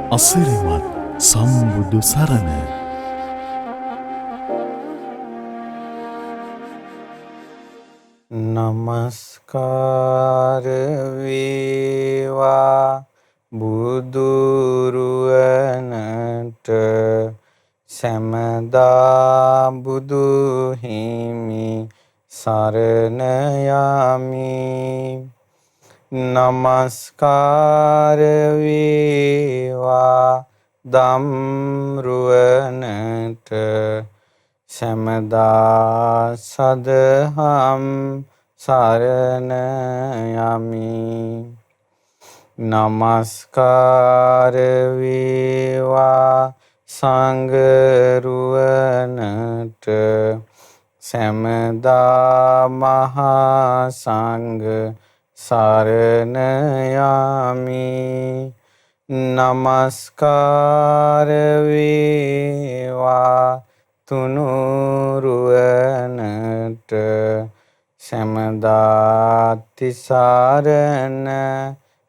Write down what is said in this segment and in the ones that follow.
අසිරිමත් සම්බුදු සරණ. නමස්කාර වේවා බුදුරුවනට සැමදා බුදු හිමි සරණ යමි. නමස්කාර වේවා ධම්රුවනට සැමදා සදහම් සරණ යමි. නමස්කාර වේවා සංඝරුවනට සැමදා මහා සංඝ සරණ යමි. නමස්කාර වේවා තුනුරුවනට සැමදා තිසරණ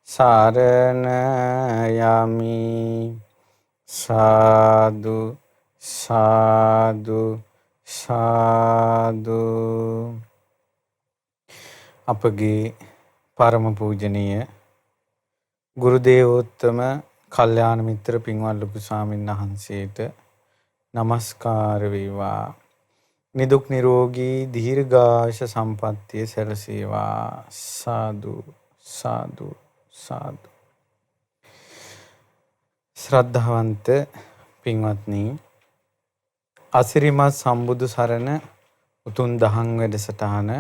සරණ යමි. සාදු සාදු සාදු. අපගේ පරම පූජනීය ගුරු දේවෝත්තම කල්යාණ මිත්‍ර පින්වත් ලොකු ස්වාමීන් වහන්සේට නමස්කාර වේවා. නිදුක් නිරෝගී දීර්ඝායුෂ සම්පන්නිය සැලසේවා. සාදු සාදු සාදු. ශ්‍රද්ධාවන්ත පින්වත්නි, අසිරිමත් සම්බුදු සරණ උතුම් දහම් වැඩසටහන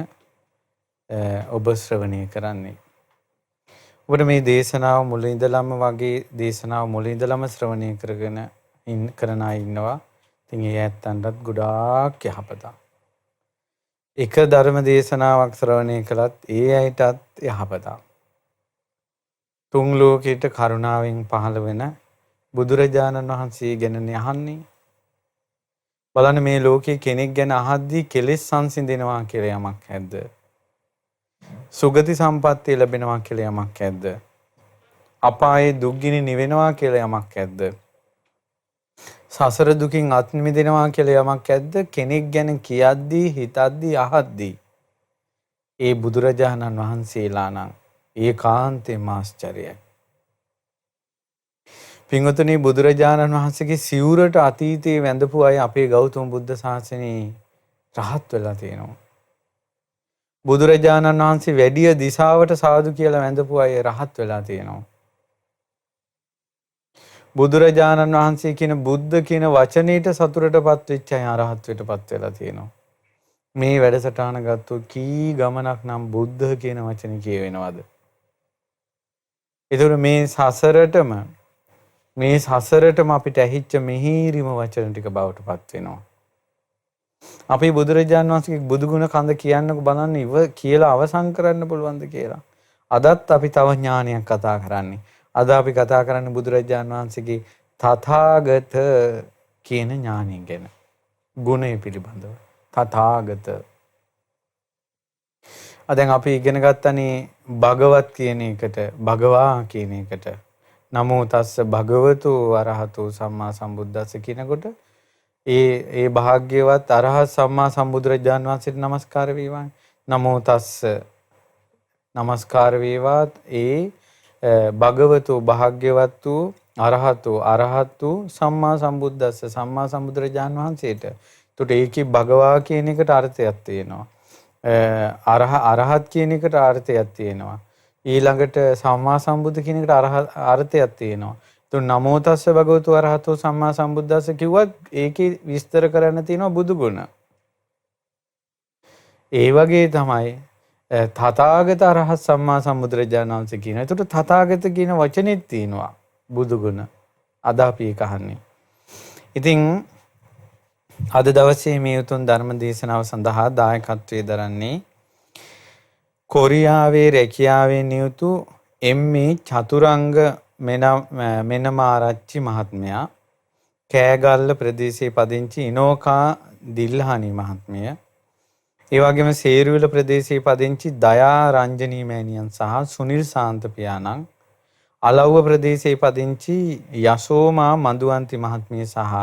ඔබ ශ්‍රවණය කරන්නේ. ඔබට මේ දේශනාව මුල ඉඳලම වගේ දේශනාව මුල ඉඳලම ශ්‍රවණය කරගෙන කරන අය ඉන්නවා. ඉතින් ඒ ඇත්තන්ටත් ගොඩාක් යහපතක්. එක ධර්ම දේශනාවක් ශ්‍රවණය කළත් ඒ අයටත් යහපතක්. තුන් ලෝකයට කරුණාවෙන් පහළ වෙන බුදුරජාණන් වහන්සේ ගැනනේ අහන්නේ. බලන්න මේ ලෝකේ කෙනෙක් ගැන අහද්දී කෙලෙස් සංසිඳෙනවා කියලා යමක් ඇද්ද? සුගති සම්පත්තිය ලැබෙනවා කියලා යමක් ඇද්ද? අපායේ දුක්ගිනි නිවෙනවා කියලා යමක් ඇද්ද? සසර දුකින් අත් මිදෙනවා කියලා යමක් ඇද්ද? කෙනෙක් ගැන කියද්දී හිතද්දී අහද්දී ඒ බුදුරජාණන් වහන්සේලා නම් ඒකාන්තයෙන්ම ආශ්චර්යයි. පින්වතුනි, බුදුරජාණන් වහන්සේගේ සිවුරට අතීතයේ වැඳපු අය අපේ ගෞතම බුද්ධ ශාසනයේ රහත් වෙලා තියෙනවා. බුදුරජාණන් වහන්සේ වැඩිය දිසාවට සාදු කියලා වැඳපු අය රහත් වෙලා තියෙනවා. බුදුරජාණන් වහන්සේ කියන බුද්ධ කියන වචනයට සතුටටපත් වෙච්ච අය අරහත් වෙටපත් වෙලා තියෙනවා. මේ වැඩසටහන ගත්තොත් කී ගමනක් නම් බුද්ධ කියන වචනේ කියවෙනවද? ඒතර මේ සසරටම අපිට ඇහිච්ච මිහිරිම වචන ටික බවට පත් වෙනවා. අපි බුදුරජාණන් වහන්සේගේ බුදුගුණ කඳ කියන්නකො බලන්න කියලා අවසන් කරන්න පුළුවන්ද කියලා. අදත් අපි තව ඥානයක් කතා කරන්නේ. අද අපි කතා කරන්නේ බුදුරජාණන් වහන්සේගේ තථාගත කියන ඥානය ගැන. ගුණය පිළිබඳව. තථාගත. දැන් අපි ඉගෙන ගත්තනේ භගවත් කියන එකට, භගවා කියන එකට. නමෝ තස්ස භගවතු අරහතු සම්මා සම්බුද්දස්ස කියනකොට ඒ භාග්‍යවත් අරහත් සම්මා සම්බුදුරජාණන් වහන්සේට නමස්කාර වේවා. නමෝ තස්ස නමස්කාර වේවා ඒ භගවතු භාග්‍යවත් වූ අරහතු සම්මා සම්බුද්දස්ස සම්මා සම්බුදුරජාණන් වහන්සේට. එතකොට ඒකේ භගවා කියන එකට අර්ථයක් තියෙනවා. අරහත් කියන එකට අර්ථයක් තියෙනවා. ඊළඟට සම්මා සම්බුද්ධ කියන එකට අර්ථයක් තියෙනවා. එතකොට නමෝ තස්ස භගවතු අරහතෝ සම්මා සම්බුද්දස්ස කිව්වත් ඒකේ විස්තර කරන්න තියෙනවා බුදු ගුණ. ඒ වගේ තමයි තථාගත අරහත් සම්මා සම්බුදුරජාණන් වහන්සේ කියන. එතකොට තථාගත කියන වචනේත් තියෙනවා බුදු ගුණ. අද අපි ඒක අහන්නේ. ඉතින් අද දවසේ මේ උතුම් ධර්ම දේශනාව සඳහා දායකත්වයේ දරන්නේ කොරියාවේ රැකියාවේ නියුතු එම්.ඒ. චතුරංග මෙනමාරච්චි මහත්මයා, කෑගල්ල ප්‍රදේශයේ පදිංචි ඉනෝකා දිල්හානි මහත්මිය, ඒ වගේම සේරුවිල ප්‍රදේශයේ පදිංචි දයා රංජනී මෑණියන් සහ සුනිල් සාන්ත පියාණන්, අලව්ව ප්‍රදේශයේ පදිංචි යසෝමා මදුවන්ති මහත්මිය සහ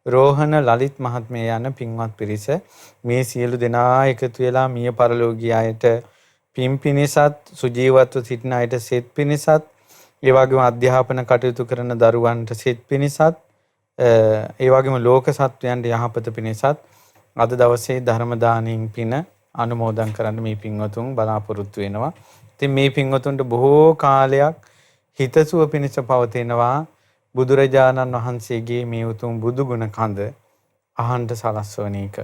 රෝහණ ලලිත් මහත්මිය යන පින්වත් පිරිස මේ සියලු දෙනා එකතු වෙලා මිය පරලෝකීය අයට පින් පිණිසත් සුජීවත්ව සිටින අයට සෙත් පිණිසත් ඒ වගේම අධ්‍යාපන කටයුතු කරන දරුවන්ට සෙත් පිණිසත් ඒ වගේම ලෝක සත්වයන්ට යහපත පිණිසත් අද දවසේ ධර්ම දානයෙන් පින අනුමෝදන් කරන්න මේ පින්වතුන් බලාපොරොත්තු වෙනවා. ඉතින් මේ පින්වතුන්ට බොහෝ කාලයක් හිතසුව පිණිස පවතිනවා බුදුරජාණන් වහන්සේගේ මේ උතුම් බුදු ගුණ කඳ අහන්ට සලස්වන එක.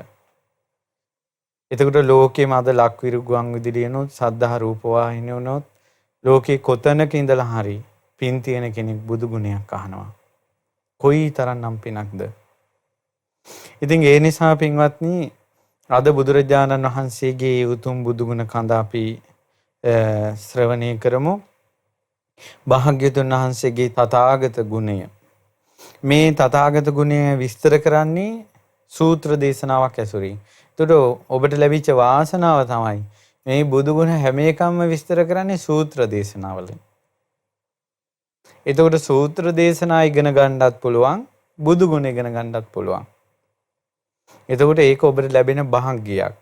එතකොට ලෝකෙම අද ලක්විරු ගුවන් විදුලියනොත් සද්ධා රූප වාහිනියනොත් ලෝකේ කොතනක ඉඳලා හරි පින් තියෙන කෙනෙක් බුදු ගුණයක් අහනවා. කොයි තරම්නම් පිනක්ද. ඉතින් ඒ නිසා පින්වත්නි අද බුදුරජාණන් වහන්සේගේ උතුම් බුදු ගුණ කඳ අපි ශ්‍රවණය කරමු. භාග්‍යවතුන් වහන්සේගේ තථාගත ගුණය. මේ තථාගත ගුණය විස්තර කරන්නේ සූත්‍ර දේශනාවක් ඇසුරින්. එතකොට ඔබට ලැබිච්ච වාසනාව තමයි මේ බුදු ගුණ හැම එකක්ම විස්තර කරන්නේ සූත්‍ර දේශනාවලින්. එතකොට සූත්‍ර දේශනා ඉගෙන ගන්නත් පුළුවන්, බුදු ගුණ ඉගෙන ගන්නත් පුළුවන්. එතකොට ඒක ඔබට ලැබෙන භාග්‍යයක්.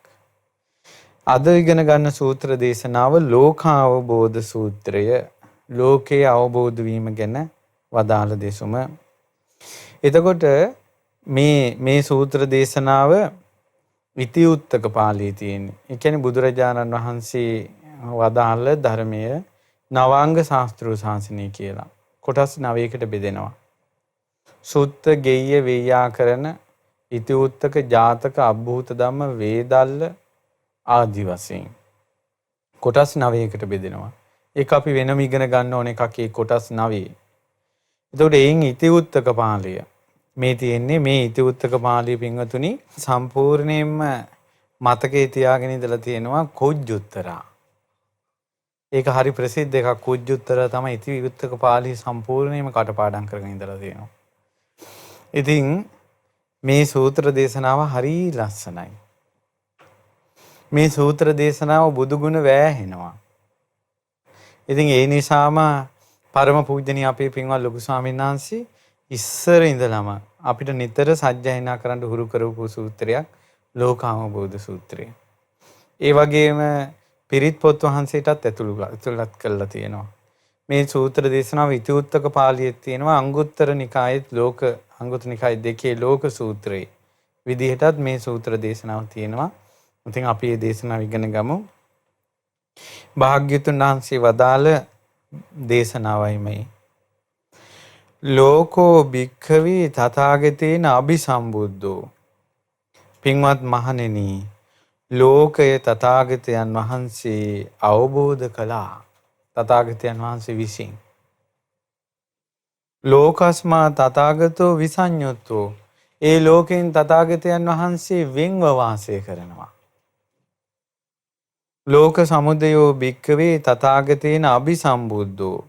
අද ඉගෙන ගන්න සූත්‍ර දේශනාව ලෝකාවබෝධ සූත්‍රය. ලෝකේ අවබෝධ වීම ගැන වදාළ දෙසුම. එතකොට මේ සූත්‍ර දේශනාව ඉතිඋත්තක පාළියේ තියෙන්නේ. ඒ කියන්නේ බුදුරජාණන් වහන්සේ වදාළ ධර්මය නවාංග ශාස්ත්‍රීය ශාසනය කියලා. කොටස් 9කට බෙදෙනවා. සුත්ත, ගෙය්‍ය, වේයාකරණ, ඉතිඋත්තක, ජාතක, අභූත ධම්ම, වේදල්ල ආදි වශයෙන් කොටස් 9කට බෙදෙනවා. ඒක අපි වෙනම ඉගෙන ගන්න ඕන එකක් ඒ කොටස් 9. එතකොට එයින් ඉතිඋත්තක පාළිය මේ තියෙන්නේ. මේ ඉතිඋත්තක පාළිය පින්වතුනි සම්පූර්ණයෙන්ම මතකයේ තියාගෙන ඉඳලා තියෙනවා කුජ්ජුත්තරා. ඒක හරි ප්‍රසිද්ධ එකක්. කුජ්ජුත්තරා තමයි ඉතිඋත්තක පාළිය සම්පූර්ණයෙන්ම කටපාඩම් කරගෙන ඉඳලා තියෙනවා. ඉතින් මේ සූත්‍ර දේශනාව හරි ලස්සනයි. මේ සූත්‍ර දේශනාව බුදු ගුණ වෑහෙනවා. ඉතින් ඒ නිසාම පරම පූජනීය අපේ පින්වත් ලොකු ස්වාමීන් වහන්සේ ඉස්සර ඉඳලම අපිට නිතර සජ්ජායනා කරන්න හුරු කරපු සූත්‍රයක් ලෝකාවබෝධ සූත්‍රය. ඒ වගේම පිරිත් පොත් වහන්සේටත් ඇතුළත් කරලා තියෙනවා. මේ සූත්‍ර දේශනාව ඉතිඋත්තක පාළියේ තියෙනවා. අංගුත්තර නිකායෙත් අංගුත්තර නිකාය දෙකේ ලෝක සූත්‍රයේ විදිහටත් මේ සූත්‍ර දේශනාව තියෙනවා. ඉතින් අපි මේ දේශනාව ඉගෙන ගමු. භාග්‍යවතුන් වහන්සේ වදාළ දේශනාවයි මේ. ලෝකෝ භික්ඛවේ තථාගතේන අபிසම්බුද්ධෝ. පින්වත් මහණෙනි, ලෝකය තථාගතයන් වහන්සේ අවබෝධ කළා. තථාගතයන් වහන්සේ විසින්. ලෝකස්මා තථාගතෝ විසඤ්ඤුත්තෝ. ඒ ලෝකෙන් තථාගතයන් වහන්සේ වෙන්ව වාසය කරනවා. ලෝක සමුදයෝ භික්ඛවේ තථාගතේන අபிසම්බුද්ධෝ.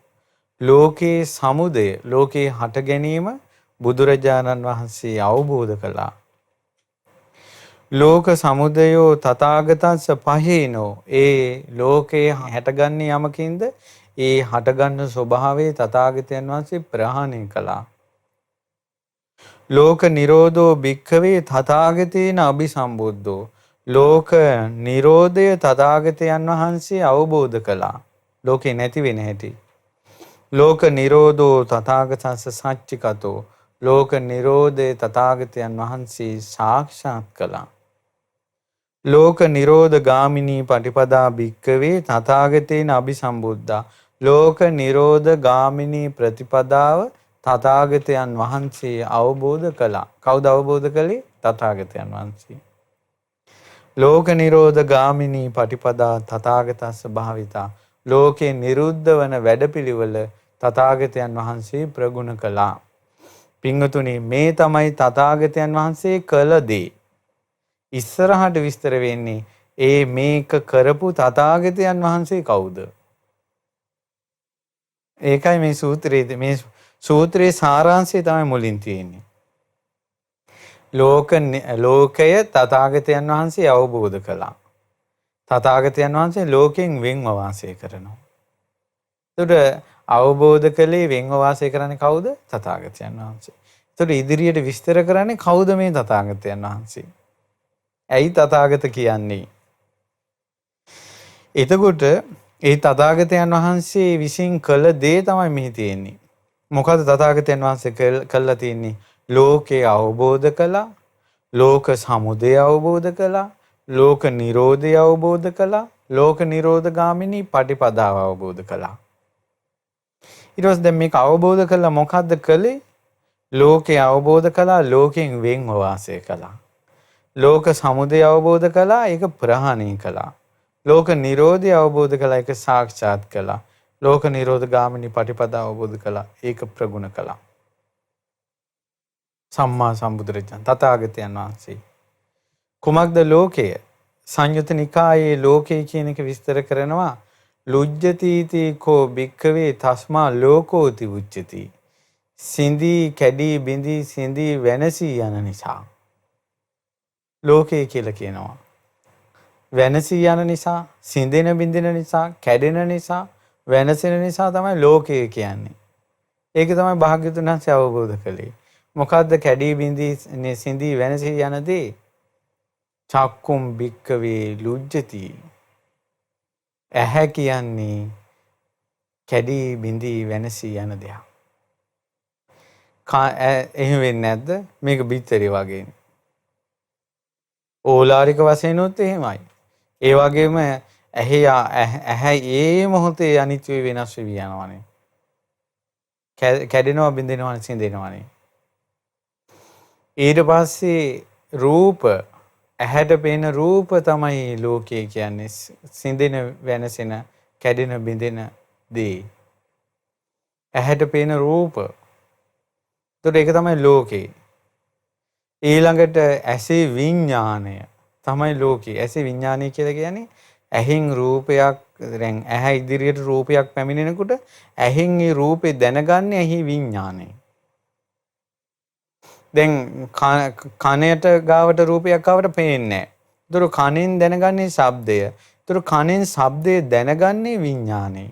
ලෝකේ සමුදය, ලෝකේ හට ගැනීම බුදුරජාණන් වහන්සේ අවබෝධ කළා. ලෝක සමුදයෝ තථාගතස්ස පහේනෝ. ඒ ලෝකේ හැටගන්නේ යමකින්ද ඒ හටගන්න ස්වභාවයේ තථාගතයන් වහන්සේ ප්‍රහාණය කළා. ලෝක නිරෝධෝ භික්ඛවේ තථාගතේන අபிසම්බුද්ධෝ. ලෝක නිරෝධය තථාගතයන් වහන්සේ අවබෝධ කළා. ලෝකේ නැති වෙන හැටි. ලෝක නිරෝධෝ තථාගතස්ස සච්චිකතෝ. ලෝක නිරෝධය තථාගතයන් වහන්සේ සාක්ෂාත් කළා. ලෝක නිරෝධ ගාමිනී පටිපදා භික්ඛවේ තථාගතේන අபிසම්බුද්ධා. ලෝක නිරෝධ ගාමිනී ප්‍රතිපදාව තථාගතයන් වහන්සේ අවබෝධ කළා. කවුද අවබෝධ කළේ? තථාගතයන් වහන්සේ. ලෝක නිරෝධ ගාමිනී පටිපදා තථාගතස්ස භාවිතා. ලෝකේ නිරුද්ධ වන වැඩපිළිවෙල තථාගතයන් වහන්සේ ප්‍රගුණ කළා. පින්වතුනි, මේ තමයි තථාගතයන් වහන්සේ කළ දේ. ඉස්සරහට විස්තර වෙන්නේ ඒ මේක කරපු තථාගතයන් වහන්සේ කවුද? ඒකයි මේ සූත්‍රයේ සාරාංශය තමයි මුලින් තියෙන්නේ. ලෝකය තථාගතයන් වහන්සේ අවබෝධ කළා. තථාගතයන් වහන්සේ ලෝකෙන් වෙන්ව වාසය කරනවා. එතකොට අවබෝධ කළේ වෙන්ව වාසය කරන්නේ කවුද? තථාගතයන් වහන්සේ. ඒතකොට ඉදිරියට විස්තර කරන්නේ කවුද මේ තථාගතයන් වහන්සේ? ඇයි තථාගත කියන්නේ? එතකොට ඒ තථාගතයන් වහන්සේ විසින් කළ දේ තමයි මෙහි තියෙන්නේ. මොකද තථාගතයන් වහන්සේ කළා තියෙන්නේ? ලෝකේ අවබෝධ කළා, ලෝක සමුදය අවබෝධ කළා, ලෝක නිරෝධය අවබෝධ කළා, ලෝක නිරෝධ ගාමිනී පටිපදාව අවබෝධ කළා. ඊට පස්සේ දැන් මේක අවබෝධ කළා මොකද්ද කළේ? ලෝකේ අවබෝධ කළා, ලෝකෙන් වෙන්ව වාසය කළා. ලෝක සමුදය අවබෝධ කළා, ඒක ප්‍රහාණය කළා. ලෝක නිරෝධය අවබෝධ කළා, ඒක සාක්ෂාත් කළා. ලෝක නිරෝධ ගාමිනී පටිපදාව අවබෝධ කළා, ඒක ප්‍රගුණ කළා. සම්මා සම්බුදුරජාණන් තථාගතයන් වහන්සේ. කුමක්ද ලෝකය? සංයුත නිකායේ ලෝකය කියන එක විස්තර කරනවා. ලුජ්ජතිති කෝ භික්ඛවේ තස්මා ලෝකෝති උච්චති. සිඳී කැඩී බිඳී සිඳී වෙනසී යන නිසා. ලෝකය කියලා කියනවා. වෙනසී යන නිසා, සිඳෙන බිඳෙන නිසා, කැඩෙන නිසා, වෙනසෙන නිසා තමයි ලෝකය කියන්නේ. ඒක තමයි භාග්‍යවතුන් වහන්සේ අවබෝධ කළේ. මොකද්ද කැඩී බිඳී සිඳී වෙනසී යන දේ? චක්කුම් භික්ඛවේ ලුජ්ජති. ඇහැ කියන්නේ කැඩී බිඳී වෙනසී යන දෙයක්. එහෙම වෙන්නේ නැද්ද? මේක බිත්තරේ වගේ. ඕලාරික වශයෙන් උත් එහෙමයි. ඒ වගේම ඇහැ ඒ මොහොතේ අනිත්‍ය වෙනස් වෙවි යනවානේ. කැඩෙනවා බිඳෙනවා සිඳෙනවානේ. ඊට පස්සේ රූප ඇහැට පේන රූප තමයි ලෝකය කියන්නේ. සිඳෙන වෙනසෙන කැඩෙන බිඳෙන දේ. ඇහැට පේන රූප. ඒතකොට ඒක තමයි ලෝකේ. ඊළඟට ඇසේ විඥාණය තමයි ලෝකේ. ඇසේ විඥාණය කියලා කියන්නේ ඇහෙන් රූපයක් දැන් ඇහැ ඉදිරියට රූපයක් පැමිණෙනකොට ඇහෙන් ඒ රූපේ දැනගන්නේ ඇහි විඥාණය. දැන් කනට ගාවට රූපයක් ආවට පේන්නේ නැහැ. ඒතර කනෙන් දැනගන්නේ ශබ්දය. ඒතර කනෙන් ශබ්දය දැනගන්නේ විඥාණය.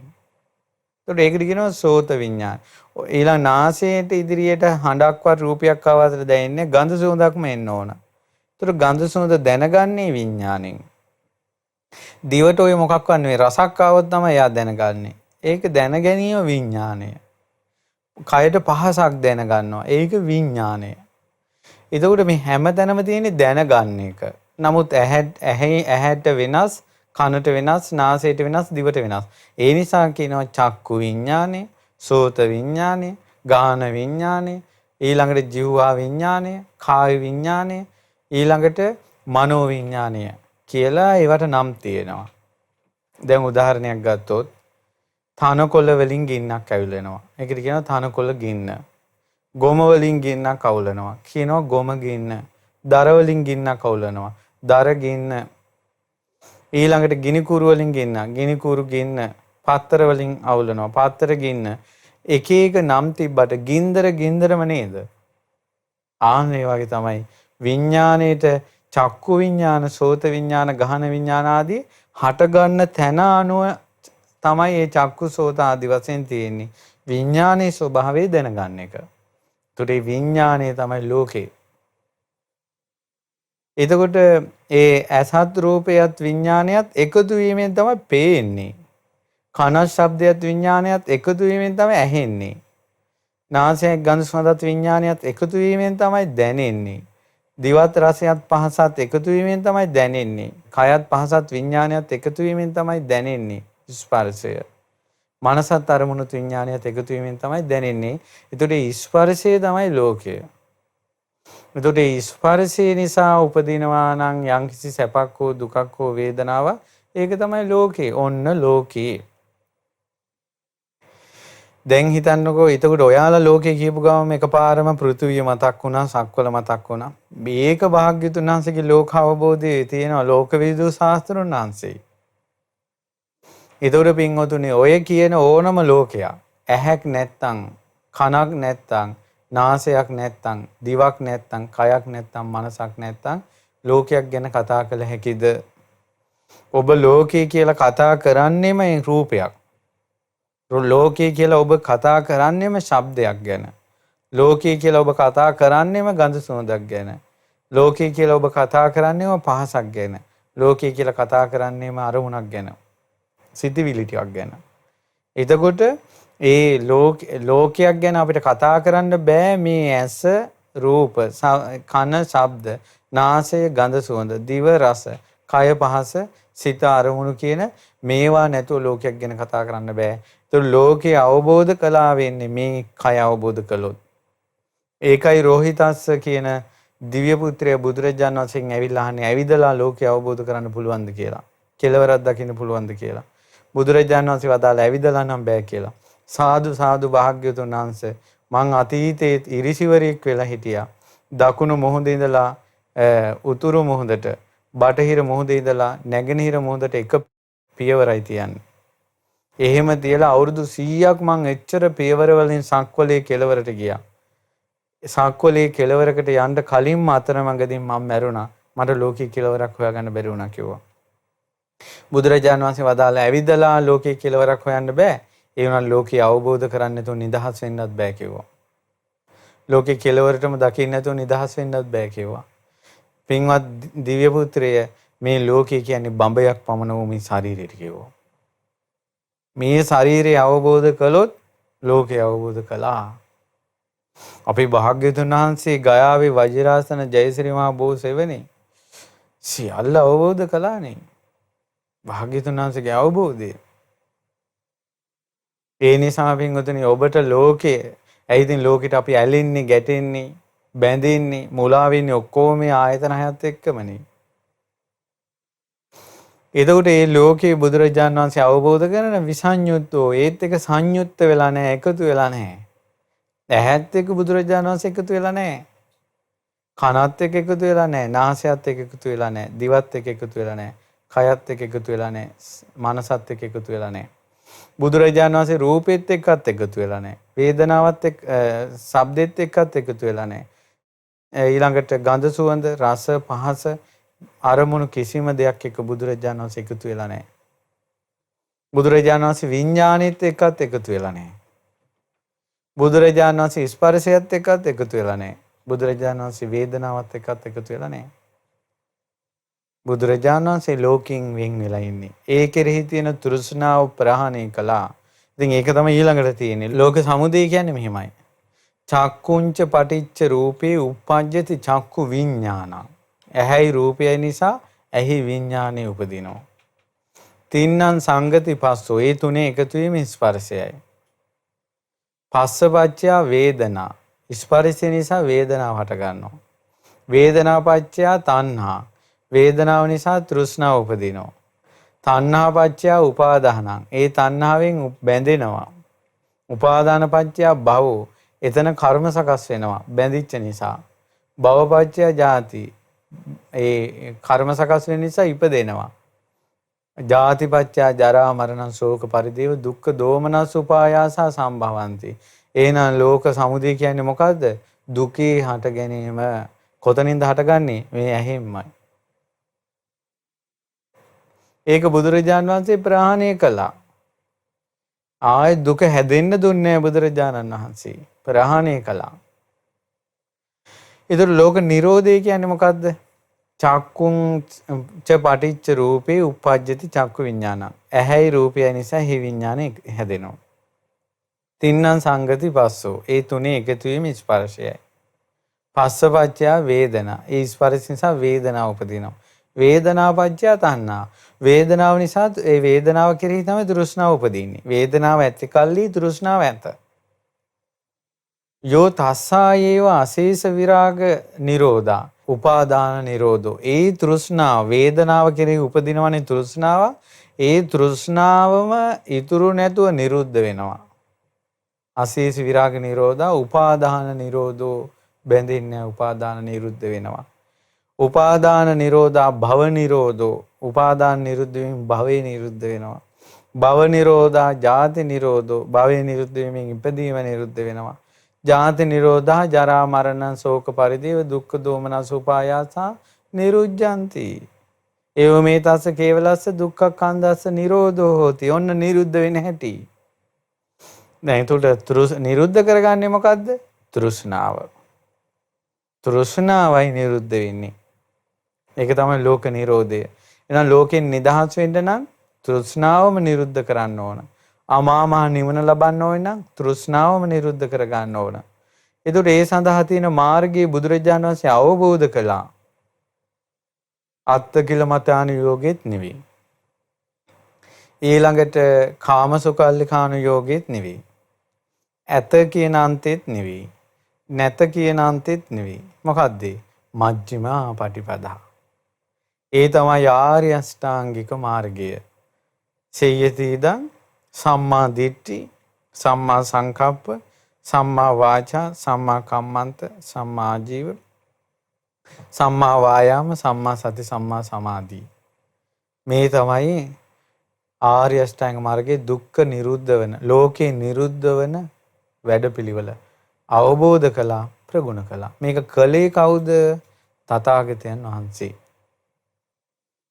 ඒතර ඒකට කියනවා සෝත විඥාන. ඊළඟ නාසයට ඉදිරියට හඬක්වත් රූපයක් ආවද දැනෙන්නේ ගඳ සුවඳක්ම එන්න ඕන. ඒතර ගඳ සුවඳ දැනගන්නේ විඥාණයෙන්. දිවට ඔය මොකක්වත් නෙවෙයි රසක් ආවොත් තමයි එයා දැනගන්නේ. ඒක දැන ගැනීම විඥාණය. කයට පහසක් දැනගන්නවා. ඒක විඥාණය. එතකොට මේ හැම තැනම තියෙන්නේ දැනගන්න එක. නමුත් ඇහැට වෙනස්, කනට වෙනස්, නාසයට වෙනස්, දිවට වෙනස්. ඒ නිසා කියනවා චක්කු විඥානය, සෝත විඥානය, ගාන විඥානය, ඊළඟට જીවහා විඥානය, කාය විඥානය, ඊළඟට මනෝ විඥානය කියලා ඒවට නම් තියෙනවා. දැන් උදාහරණයක් ගත්තොත් තනකොළ වලින් ගින්නක් ඇවිලෙනවා. ඒකට කියනවා තනකොළ ගින්න. ගොම වලින් ගින්නක් අවුලනවා. කියනවා ගොම ගින්න. දර වලින් ගින්නක් අවුලනවා. දර ගින්න. ඊළඟට ගිනි කුරු වලින් ගින්න. ගිනි කුරු ගින්න. පත්තර වලින් අවුලනවා. පත්තර ගින්න. එක එක නම් තිබ්බට ගින්දරම නේද? ආන් ඒ වගේ තමයි විඥාණයට චක්කු විඥාන, සෝත විඥාන, ගහන විඥාන ආදී හට ගන්න තැන අනුව තමයි මේ චක්කු සෝත ආදී වශයෙන් තියෙන්නේ. විඥානයේ ස්වභාවය දැනගන්න එක. ඒතකොට විඥානය තමයි ලෝකේ. එතකොට ඒ අසත් රූපයත් විඥානයත් එකතු වීමෙන් තමයි පේන්නේ. කන ශබ්දයත් විඥානයත් එකතු වීමෙන් තමයි ඇහෙන්නේ. නාසයත් ගඳ සුවඳත් විඥානයත් එකතු වීමෙන් තමයි දැනෙන්නේ. දිවත් රසයත් පහසත් එකතු වීමෙන් තමයි දැනෙන්නේ. කයත් පහසත් විඥානයත් එකතු වීමෙන් තමයි දැනෙන්නේ. ස්පර්ශය. මනසත් අරමුණුත් විඥානයත් එකතු වීමෙන් තමයි දැනෙන්නේ. ඒතකොට ස්පර්ශය තමයි ලෝකය. ඒතකොට ස්පර්ශය නිසා උපදිනවා නම් යම්කිසි සැපක් හෝ දුකක් හෝ වේදනාවක් ඒක තමයි ලෝකේ. ඔන්න ලෝකේ. දැන් හිතන්නකෝ එතකොට ඔයාලා ලෝකේ කියපු ගමන් එකපාරම පෘථුවිය මතක් වුණා, සක්වල මතක් වුණා. මේක භාග්‍යතුන් වහන්සේගේ ලෝක අවබෝධයේ තියෙනවා ලෝකවිදු ශාස්ත්‍රඥ වහන්සේ. ඒතකොට පින්වතුනි ඔය කියන ඕනම ලෝකයක් ඇහැක් නැත්තම්, කනක් නැත්තම්, නාසයක් නැත්තම්, දිවක් නැත්තම්, කයක් නැත්තම්, මනසක් නැත්තම් ලෝකයක් ගැන කතා කළ හැකිද? ඔබ ලෝකේ කියලා කතා කරන්නේම රූපයක්. ලෝකය කියලා ඔබ කතා කරන්නේම ශබ්දයක් ගැන. ලෝකය කියලා ඔබ කතා කරන්නේම ගඳ සුවඳක් ගැන. ලෝකය කියලා ඔබ කතා කරන්නේම පහසක් ගැන. ලෝකය කියලා කතා කරන්නේම අරමුණක් ගැන. සිතවිලි ටිකක් ගැන. එතකොට ඒ ලෝකයක් ගැන අපිට කතා කරන්න බෑ මේ ඇස රූප කන ශබ්ද නාසය ගඳ සුවඳ දිව රස කය පහස සිත අරමුණු කියන මේවා නැතුව ලෝකයක් ගැන කතා කරන්න බෑ. ඒතර ලෝකේ අවබෝධ කළා වෙන්නේ මේ කය අවබෝධ කළොත්. ඒකයි රෝහිතස්ස කියන දිව්‍ය පුත්‍රය බුදුරජාණන් වහන්සේගෙන් ඇවිල්ලා අහන්නේ ඇවිදලා ලෝකය අවබෝධ කරන්න පුළුවන්ද කියලා. කෙලවරක් දකින්න පුළුවන්ද කියලා. බුදුරජාණන් වහන්සේ වදාළ ඇවිදලා නම් බෑ කියලා. සාදු සාදු භාග්‍යවතුන් වහන්සේ මං අතීතයේ ඉරිසිවරයෙක් වෙලා හිටියා. දකුණු මුහුදේ ඉඳලා උතුරු මුහුදට බටහිර මුහුදේ ඉඳලා නැගෙනහිර මුහුදට එක පියවරයි තියන්නේ. එහෙම තියලා අවුරුදු 100ක් මං එච්චර පියවර වලින් සක්වලේ කෙලවරට ගියා. සක්වලේ කෙලවරකට යන්න කලින්ම අතරමඟදී මම මැරුණා. මට ලෝකේ කෙලවරක් හොයාගන්න බැරි වුණා කිව්වා. බුදුරජාණන් වහන්සේ වදාළා ඇවිදලා ලෝකේ කෙලවරක් හොයන්න බෑ. ඒ වුණත් ලෝකේ අවබෝධ කරන්නේ නැතුව නිදහස් වෙන්නත් බෑ කිව්වා. ලෝකේ කෙලවරටම දකින්න නැතුව නිදහස් වෙන්නත් බෑ කිව්වා. පින්වත් දිව්‍ය පුත්‍රය මේ ලෝකේ කියන්නේ බඹයක් පමණ වූ මේ ශරීරයට කිව්වා. මේ ශරීරය අවබෝධ කළොත් ලෝකේ අවබෝධ කළා. අපේ භාග්‍යවතුන් වහන්සේ ගයාවේ වජිරාසන ජයශ්‍රී මහා බෝසෙවණේ සියල්ල අවබෝධ කළානේ. භාග්‍යවතුන් වහන්සේගේ අවබෝධය. ඒ නිසා පින්වතුනි ඔබට ලෝකයේ ඇයි ඉතින් ලෝකෙට අපි ඇලෙන්නේ ගැටෙන්නේ බැඳෙන්නේ මුලා වෙන්නේ ඔක්කොම මේ ආයතන හයත් එක්කමනේ. එතකොට මේ ලෝකේ බුදුරජාණන් වහන්සේ අවබෝධ කරන විසඤ්ඤුත්තෝ ඒත් එක සංයුක්ත වෙලා නැහැ එකතු වෙලා නැහැ. ඇහත් එක්ක බුදුරජාණන් වහන්සේ එකතු වෙලා නැහැ. කනත් එක්ක එකතු වෙලා නැහැ. නාසයත් එක්ක එකතු වෙලා නැහැ. දිවත් එක්ක එකතු වෙලා නැහැ. කයත් එක්ක එකතු වෙලා නැහැ. මනසත් එක්ක එකතු වෙලා නැහැ. බුදුරජාණන් වහන්සේ රූපෙත් එක්කත් එකතු වෙලා නැහැ. වේදනාවත් එක්ක ශබ්දෙත් එක්කත් එකතු වෙලා නැහැ. ඊළඟට ගඳ සුවඳ රස පහස අරමුණු කිසිම දෙයක් එක්ක බුදුරජාණන් වහන්සේ එකතු වෙලා නැහැ. බුදුරජාණන් වහන්සේ විඥානෙත් එක්කත් එකතු වෙලා නැහැ. බුදුරජාණන් වහන්සේ ස්පර්ශයත් එක්කත් එකතු වෙලා නැහැ. බුදුරජාණන් වහන්සේ වේදනාවත් එක්කත් එකතු වෙලා නැහැ. බුදුරජාණන් වහන්සේ ලෝකයෙන් වෙන් වෙලා ඉන්නේ. ඒ කෙරෙහි තියෙන තෘෂ්ණාව ප්‍රහාණය කළා. ඉතින් ඒක තමයි ඊළඟට තියෙන්නේ. ලෝක සමුදය කියන්නේ මෙහෙමයි. චක්කුංච පටිච්ච රූපේ උප්පජ්ජති චක්කු විඥානං. ඇහැයි රූපයයි නිසා ඇහි විඥානය උපදිනවා. තින්නම් සංගති පස්සෝ ඒ තුනේ එකතු වීම ස්පර්ශයයි. පස්සපච්චය වේදනා. ස්පර්ශය නිසා වේදනාව හට ගන්නවා. වේදනාපච්චය තණ්හා. වේදනාව නිසා තෘෂ්ණාව උපදිනවා. තණ්හාපච්චය උපාදානං. ඒ තණ්හාවෙන් බැඳෙනවා. උපාදානපච්චය භවෝ. එතන කර්ම සකස් වෙනවා බැඳිච්ච නිසා. භවපච්චය ජාති. ඒ කර්ම සකස් වෙන නිසා ඉපදෙනවා. ජාතිපච්චය ජරා මරණ ශෝක පරිදේව දුක්ඛ දෝමනස් උපායාසා සම්භවಂತಿ. එහෙනම් ලෝක සමුදය කියන්නේ මොකද්ද? දුකේ හට ගැනීම. කොතනින්ද හටගන්නේ? මේ ඇහෙන්මයි. ඒක බුදුරජාණන් වහන්සේ ප්‍රහාණය කළා. ආයේ දුක හැදෙන්න දුන්නේ බුදුරජාණන් වහන්සේ. ප්‍රහාණය කළා. ඒතර ලෝක නිරෝධය කියන්නේ මොකද්ද? චක්කුං ච පටිච්ච රූපේ උප්පජ්ජති චක්කු විඥානං. ඇහැයි රූපයයි නිසා හි විඥානය හැදෙනවා. තින්නම් සංගති පස්සෝ. ඒ තුනේ එකතු වීම ස්පර්ශයයි. පස්සපච්චය වේදනා. ඒ ස්පර්ශ නිසා වේදනාව උපදිනවා. වේදනාපච්චය තණ්හා. වේදනාව නිසා ඒ වේදනාව කෙරෙහි තමයි තෘෂ්ණාව උපදින්නේ. වේදනාව ඇති කල්ලි තෘෂ්ණාව ඇත. යෝ තස්සායේව අශේෂ විරාග නිරෝධා උපාදාන නිරෝධෝ. ඒ තෘෂ්ණාව වේදනාව කෙරෙහි උපදිනවනේ තෘෂ්ණාව. ඒ තෘෂ්ණාවම ඉතුරු නැතුව නිරුද්ධ වෙනවා. අශේෂ විරාග නිරෝධා උපාදාන නිරෝධෝ. බැඳෙන්නේ උපාදාන නිරුද්ධ වෙනවා. උපාදාන නිරෝධා භව නිරෝධෝ. උපාදාන නිරුද්ධ වීම භවේ නිරුද්ධ වෙනවා. භව නිරෝධා ජාති නිරෝධෝ. භවේ නිරුද්ධ වීමෙන් ඉපදීම නිරුද්ධ වෙනවා. ජාති නිරෝධා ජරා මරණ ශෝක පරිදේව දුක්ඛ දෝමනස් උපායාසා නිරුද්ධಂತಿ. ඒව මේ තස්ස කේවලස්ස දුක්ඛ කන්දස්ස නිරෝධෝ හෝති. ඔන්න නිරුද්ධ වෙන හැටි. දැන් ඒකට නිරුද්ධ කරගන්නේ මොකද්ද? තෘෂ්ණාව. තෘෂ්ණාවයි නිරුද්ධ වෙන්නේ. ඒක තමයි ලෝක නිරෝධය. එහෙනම් ලෝකෙන් නිදහස් වෙන්න නම් තෘෂ්ණාවම නිරුද්ධ කරන්න ඕන. අමා මහ නිවන ලබන්න ඕන නම් තෘෂ්ණාවම නිරුද්ධ කර ගන්න ඕන. ඒකට ඒ සඳහා තියෙන මාර්ගයේ බුදුරජාණන් වහන්සේ අවබෝධ කළා. අත්ති කිල මතාන යෝගෙත් නෙවෙයි. ඊළඟට කාමසුකල්ලිකාන යෝගෙත් නෙවෙයි. ඇත කියන අන්තෙත් නෙවෙයි. නැත කියන අන්තෙත් නෙවෙයි. මොකද්ද? මජ්ක්‍ධිමා පටිපදා. ඒ තමයි ආර්ය අෂ්ටාංගික මාර්ගය. සේයති ඉදං සම්මා දිට්ඨි, සම්මා සංකප්ප, සම්මා වාචා, සම්මා කම්මන්ත, සම්මා ආජීව, සම්මා වායාම, සම්මා සති, සම්මා සමාධි. මේ තමයි ආර්ය අෂ්ටාංග මාර්ගයේ දුක්ඛ නිරුද්ධ වෙන, ලෝකේ නිරුද්ධ වෙන වැඩපිළිවෙල අවබෝධ කළා, ප්‍රගුණ කළා. මේක කළේ කවුද? තථාගතයන් වහන්සේ.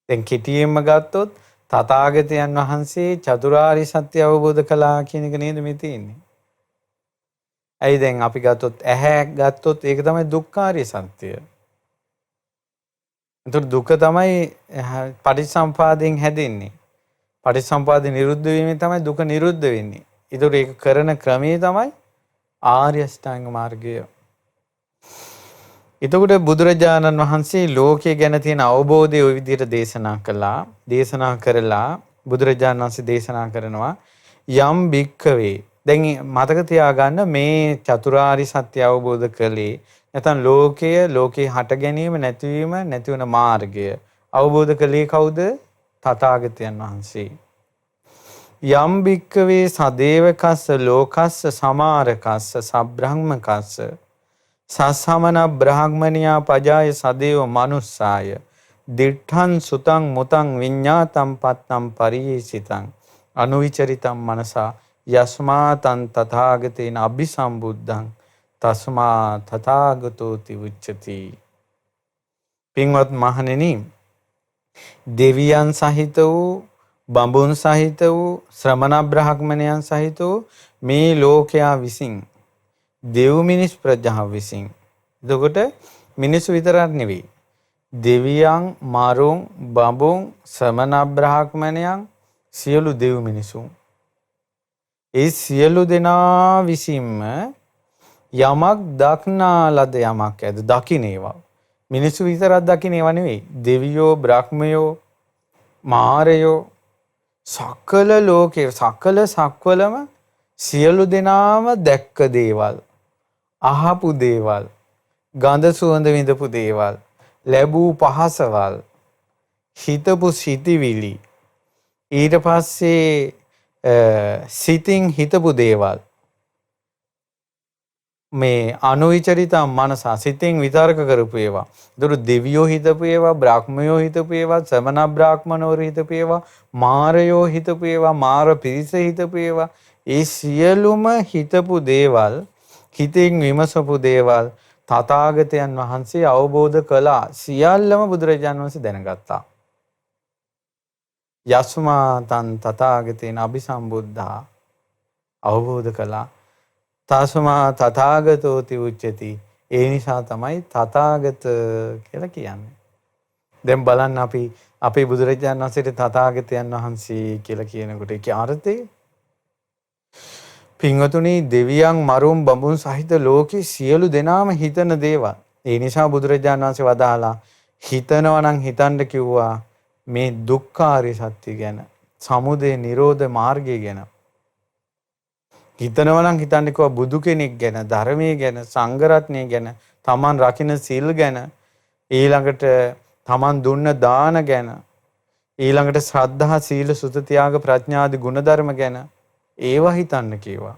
දැන් කෙටියෙන්ම ගත්තොත් තථාගතයන් වහන්සේ චතුරාර්ය සත්‍ය අවබෝධ කළා කියන එක නේද මේ තියෙන්නේ. ඇයි දැන් අපි ගත්තොත් ඇහැ ගත්තොත් ඒක තමයි දුක්ඛාරිය සත්‍ය. එතකොට දුක තමයි පටිච්චසමුපාදයෙන් හැදෙන්නේ. පටිච්චසමුපාදේ නිරුද්ධ වීමෙන් තමයි දුක නිරුද්ධ වෙන්නේ. ඒතකොට ඒක කරන ක්‍රමය තමයි ආර්ය අෂ්ටාංග මාර්ගය. එතකොට බුදුරජාණන් වහන්සේ ලෝකයේ ගැන තියෙන අවබෝධය ওই විදිහට දේශනා කළා. දේශනා කරලා බුදුරජාණන් වහන්සේ දේශනා කරනවා යම් භික්ඛවේ. දැන් මතක තියාගන්න මේ චතුරාර්ය සත්‍ය අවබෝධ කළේ නැත්නම් ලෝකයේ හට ගැනීම නැතිවීම නැතිවන මාර්ගය අවබෝධ කළේ කවුද? තථාගතයන් වහන්සේ. යම් භික්ඛවේ සදේවකස්ස ලෝකස්ස සමාරකස්ස සබ්‍රහ්මකස්ස සසමන බ්‍රාහ්මනියා පජාය සදේව මනුස්සාය දිඨං සුතං මුතං විඤ්ඤාතං පත්තං පරියේසිතං අනුවිචරිතං මනසා යස්මාතං තථාගතේන අபிසම්බුද්ධං තස්මා තථාගතෝති උච්චති. පින්වත් මහණෙනි, දෙවියන් සහිත වූ, බඹුන් සහිත වූ, ශ්‍රමණ බ්‍රාහ්මණයන් සහිත වූ මේ ලෝකයා විසින්, දෙව් මිනිස් ප්‍රජාව විසින්, එතකොට මිනිස්සු විතරක් නෙවෙයි, දෙවියන්, මරුන්, බඹුන්, ශ්‍රමණ බ්‍රාහ්මණයන්, සියලු දෙව් මිනිසුන්, ඒ සියලු දෙනා විසින්ම යමක් දක්නා ලද යමක් ඇද දකින්නේවා. මිනිස්සු විතරක් දකින්නේවා නෙවෙයි, දෙවියෝ, බ්‍රහ්මයෝ, මාරයෝ, සකල ලෝකේ, සකල සක්වලම සියලු දෙනාම දැක්ක දේවල්, අහපු දේවල්, ගඳ සුවඳ විඳපු දේවල්, ලැබූ පහසවල්, හිතපු සිතිවිලි, ඊට පස්සේ සිතින් හිතපු දේවල්, මේ අනුවිචරිතං මනසා සිතින් විතර්ක කරපු ඒවා. ඒතර දෙවියෝ හිතපු ඒවා, බ්‍රහ්මයෝ හිතපු ඒවා, ශ්‍රමණ බ්‍රාහ්මණවරු හිතපු ඒවා, මාරයෝ හිතපු ඒවා, මාර පිරිස හිතපු ඒවා, ඒ සියලුම හිතපු දේවල්, හිතින් විමසපු දේවල් තථාගතයන් වහන්සේ අවබෝධ කළා. සියල්ලම බුදුරජාණන් වහන්සේ දැනගත්තා. යස්මාතං තථාගතේන අபிසම්බුද්ධා අවබෝධ කළා. තස්මා තථාගතෝති උච්චති. ඒ නිසා තමයි තථාගත කියලා කියන්නේ. දැන් බලන්න අපි අපේ බුදුරජාණන් වහන්සේට තථාගතයන් වහන්සේ කියලා කියනකොට ඒකේ අර්ථය, පින්වතුනි, දෙවියන්, මරුන්, බඹුන් සහිත ලෝකේ සියලු දෙනාම හිතන දේවල්. ඒ නිසා බුදුරජාණන් වහන්සේ වදාලා හිතනවා නම් හිතන්න කිව්වා මේ දුක්ඛාරිය සත්‍ය ගැන, සමුදය නිරෝධ මාර්ගය ගැන. හිතනවා නම් හිතන්න කිව්වා බුදු කෙනෙක් ගැන, ධර්මයේ ගැන, සංඝ රත්නය ගැන, තමන් රකින්න සීල් ගැන, ඊළඟට තමන් දුන්න දාන ගැන, ඊළඟට ශ්‍රද්ධා, සීල, සුත, ත්‍යාග, ප්‍රඥාදී ගුණධර්ම ගැන ඒවා හිතන්න කිව්වා.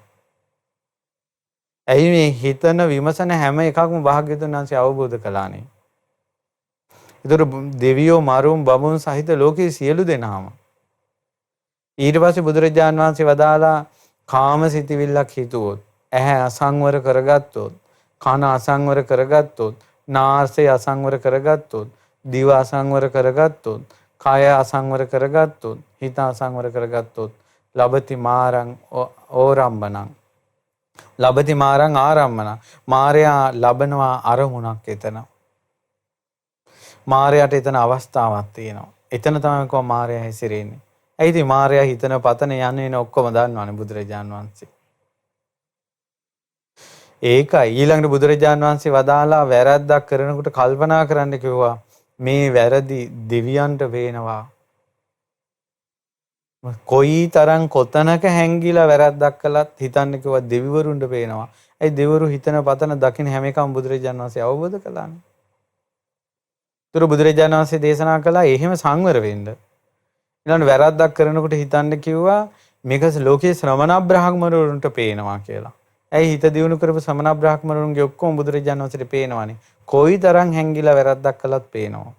ඇයි මේ හිතන විමසන හැම එකක්ම භාග්‍යවතුන් වහන්සේ අවබෝධ කළානේ. ඒතර දෙවියෝ, මරුන්, බඹුන් සහිත ලෝකයේ සියලු දෙනාම. ඊට පස්සේ බුදුරජාණන් වහන්සේ වදාලා කාම සිතිවිල්ලක් හිතුවොත්, ඇහැ අසංවර කරගත්තොත්, කන අසංවර කරගත්තොත්, නාසය අසංවර කරගත්තොත්, දිව අසංවර කරගත්තොත්, කය අසංවර කරගත්තොත්, හිත අසංවර කරගත්තොත් ලබති මාරං ඕරම්බනං ලබති මාරං ආරම්මන. මාරයා ලබනවා අරමුණක් එතන. මාරයාට එතන අවස්ථාවක් තියෙනවා. එතන තමයි කොහොම මාරයා හැසිරෙන්නේ. ඒ ඉතින් මාරයා හිතන පතන යන්නේ ඔක්කොම දන්නවනේ බුදුරජාන් වහන්සේ. ඒකයි ඊළඟට බුදුරජාන් වහන්සේ වදාලා වැරද්දක් කරනකොට කල්පනා කරන්න කිව්වා මේ වැරදි දෙවියන්ට පේනවා. කොයි තරම් කොතනක හැංගිලා වැරද්දක් කළත් හිතන්න කිව්වා දෙවිවරුන්ට පේනවා. ඒ දෙවිවරු හිතන පතන දකින්න හැම එකම බුදුරජාන් වහන්සේ අවබෝධ කළානේ. ඒතර බුදුරජාණන් වහන්සේ දේශනා කළා එහෙම සංවර වෙන්න. ඊළඟ වැරද්දක් කරනකොට හිතන්න කිව්වා මේක ලෝකයේ ශ්‍රමණ බ්‍රාහ්මණවරුන්ට පේනවා කියලා. ඇයි හිත දියුණු කරපු ශ්‍රමණ බ්‍රාහ්මණවරුන්ගේ ඔක්කොම බුදුරජාණන් වහන්සේට පේනවනේ. කොයිතරම් හැංගිලා වැරද්දක් කළත් පේනවා.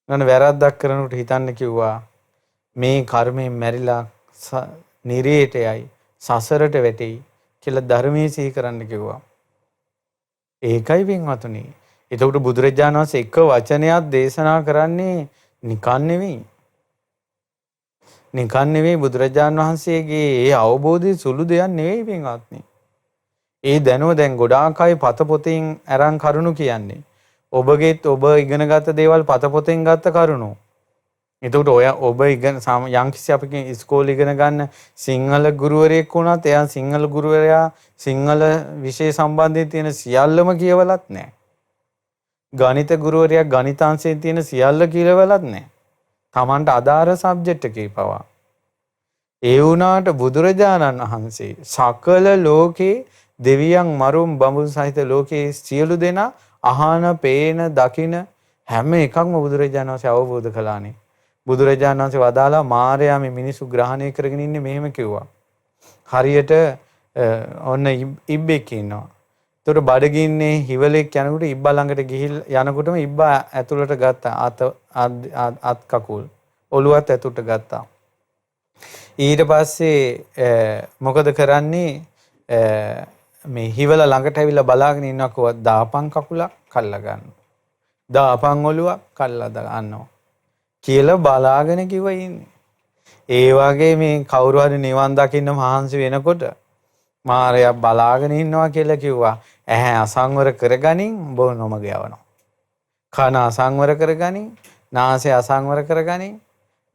ඊළඟ වැරද්දක් කරනකොට හිතන්න කිව්වා මේ කර්මයෙන් මැරිලා නිරේට යයි සසරට වැටෙයි කියලා ධර්මයේ සිහි කරන්න කිව්වා. ඒකයි පින්වතුනි. එතකොට බුදුරජාණන් වහන්සේ එක වචනයක් දේශනා කරන්නේ නිකන් නෙවෙයි. නිකන් නෙවෙයි බුදුරජාණන් වහන්සේගේ ඒ අවබෝධය සුළු දෙයක් නෙවෙයි පින්වත්නි. ඒ දැනුව දැන් ගොඩාක් අය පත පොතෙන් අරන් කරුණු කියන්නේ. ඔබගෙත් ඔබ ඉගෙනගත්ත දේවල් පත පොතෙන් ගත්ත කරුණු. එතකොට ඔබ යම්කිසි අපගේ ඉස්කෝලේ ඉගෙන ගන්න සිංහල ගුරුවරයෙක් වුණත් එයා සිංහල ගුරුවරයා සිංහල විෂය සම්බන්ධයෙන් තියෙන සියල්ලම කියවලත් නැහැ. ගණිත ගුරුවරයා ගණිතාංශයෙන් තියෙන සියල්ල කියවලත් නැහැ. Tamanට අදාළ සබ්ජෙක්ට් එකේ පවා. ඒ වුණාට බුදුරජාණන් වහන්සේ සකල ලෝකේ දෙවියන් මරුන් බඹුන් සහිත ලෝකේ සියලු දෙනා අහන, පේන, දකින හැම එකක්ම බුදුරජාණන් වහන්සේ අවබෝධ කළානේ. බුදුරජාණන් වහන්සේ වදාලා මාරයා මේ මිනිස්සු ග්‍රහණය කරගෙන ඉන්නේ මෙහෙම කිව්වා. හරියට ඔන්න ඉබ්බෙක් ඉන්නවා. ඒතර බඩගින්නේ හිවලෙක් යනකොට ඉබ්බා ළඟට ගිහිල්ලා යනකොටම ඉබ්බා ඇතුළට ගත්තා අත් කකුල් ඔළුවත් ඇතුළට ගත්තා. ඊට පස්සේ මොකද කරන්නේ මේ හිවල ළඟට ඇවිල්ලා බලාගෙන ඉන්නකො දාපන් කකුලක් කල්ලා ගන්න. දාපන් ඔළුවක් කල්ලා ගන්නවා. කියලා බලාගෙන කිව්වා ඉන්නේ. ඒ වගේ මේ කවුරු හරි නිවන් දකින්න මහන්සි වෙනකොට මාරයා බලාගෙන ඉන්නවා කියලා කිව්වා. ඇහැ අසංවර කරගනින් උඹ නොමග යවනවා. කන අසංවර කරගනින්, නාසය අසංවර කරගනින්,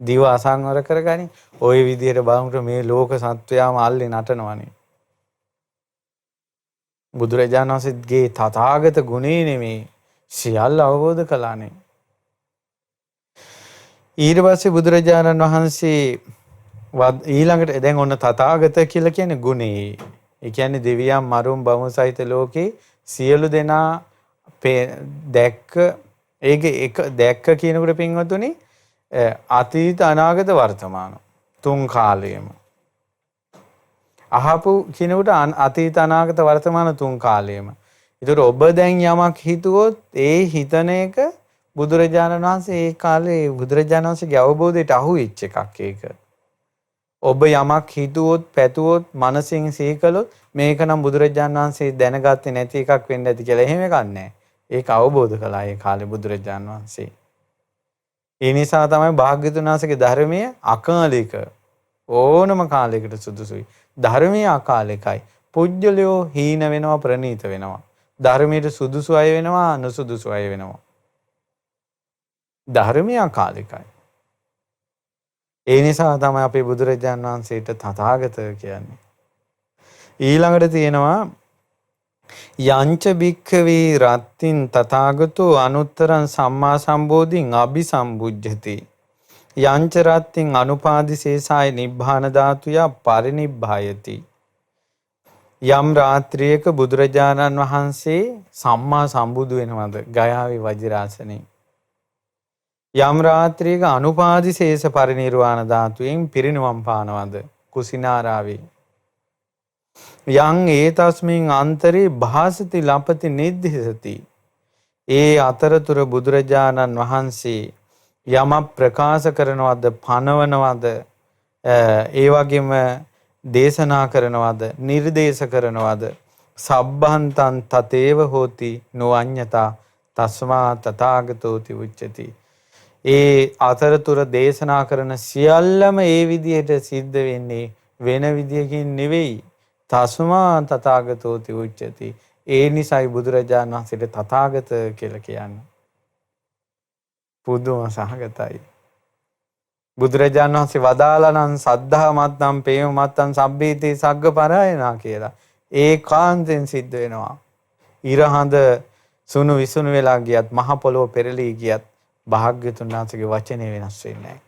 දිව අසංවර කරගනින්. ওই විදිහට බලමුට මේ ලෝක සත්වයාම අල්ලේ නටනවනේ. බුදුරජාණන් වහන්සේගේ තථාගත ගුණේ නෙමේ සියල්ල අවබෝධ කළානේ. ඊට පස්සේ බුදුරජාණන් වහන්සේ ඊළඟට දැන් ඔන්න තථාගත කියලා කියන්නේ ගුණේ. ඒ කියන්නේ දෙවියන් මරුන් බමුණු සහිත ලෝකේ සියලු දෙනා දැක්ක ඒක එක දැක්ක කියනකොට පින්වතුනි අතීත අනාගත වර්තමාන තුන් කාලයේම අහපු කියනකොට අතීත අනාගත වර්තමාන තුන් කාලයේම. ඒතර ඔබ දැන් යමක් හිතුවොත් ඒ හිතන එක බුදුරජාණන් වහන්සේ ඒ කාලේ බුදුරජාණන් වහන්සේගේ අවබෝධයට අහු වෙච්ච එකක් ඒක. ඔබ යමක් හිතුවොත් පැතුවොත් මනසින් සිහි කළොත් මේක නම් බුදුරජාණන් වහන්සේ දැනගත්තේ නැති එකක් වෙන්න ඇති කියලා එහෙම එකක් නැහැ. ඒක අවබෝධ කළා ඒ කාලේ බුදුරජාණන් වහන්සේ. ඒ නිසා තමයි භාග්‍යවතුන් වහන්සේගේ ධර්මයේ අකාලික ඕනම කාලයකට සුදුසුයි. ධර්මයේ අකාලිකයි. පුජ්‍යලයෝ හීන වෙනවා ප්‍රනීත වෙනවා. ධර්මයට සුදුසු අය වෙනවා අනුසුදුසු අය වෙනවා. ධර්මයේ අකාලිකයි. ඒ නිසා තමයි අපේ බුදුරජාණන් වහන්සේට තථාගත කියන්නේ. ඊළඟට තියෙනවා යංච භික්ඛවේ රත්තින් තථාගතෝ අනුත්තරං සම්මා සම්බෝධින් අபிසම්බුජ්ජති. යංච රත්තින් අනුපාදිශේෂාය නිබ්බාන ධාතුය පරිනිබ්බායති. යම් රාත්‍රියක බුදුරජාණන් වහන්සේ සම්මා සම්බුදු වෙනවද ගයාවේ වජිරාසනේ. යම් රාත්‍රියක අනුපාදිශේෂ පරිනිර්වාණ ධාතුවෙන් පිරිනිවන් පානවද කුසිනාරාවේ. යං ඒතස්මින් අන්තරේ භාසති ලපති නිද්දිසති. ඒ අතරතුර බුදුරජාණන් වහන්සේ යම ප්‍රකාශ කරනවද පනවනවද ඒ වගේම දේශනා කරනවද නිර්දේශ කරනවද සබ්බන්තං තතේව හෝති නොඅඤ්ඤතා තස්මා තථාගතෝති උච්චති. ඒ අතරතුර දේශනා කරන සියල්ලම ඒ විදිහට සිද්ධ වෙන්නේ වෙන විදියකින් නෙවෙයි. තස්මා තථාගතෝති උච්චති. ඒ නිසයි බුදුරජාණන් වහන්සේට තථාගත කියලා කියන්නේ. පුදුම සහගතයි. බුදුරජාණන් වහන්සේ වදාලා නම් සද්ධා මත්තම් පේම මත්තම් සබ්බීති සග්ග පරායනා කියලා. ඒකාන්තයෙන් සිද්ධ වෙනවා. ඉරහඳ සුණු විසුණු වෙලා ගියත් මහ පොළොව පෙරලී ගියත් භාග්‍යතුන් වහන්සේගේ වචනේ වෙනස් වෙන්නේ නැහැ.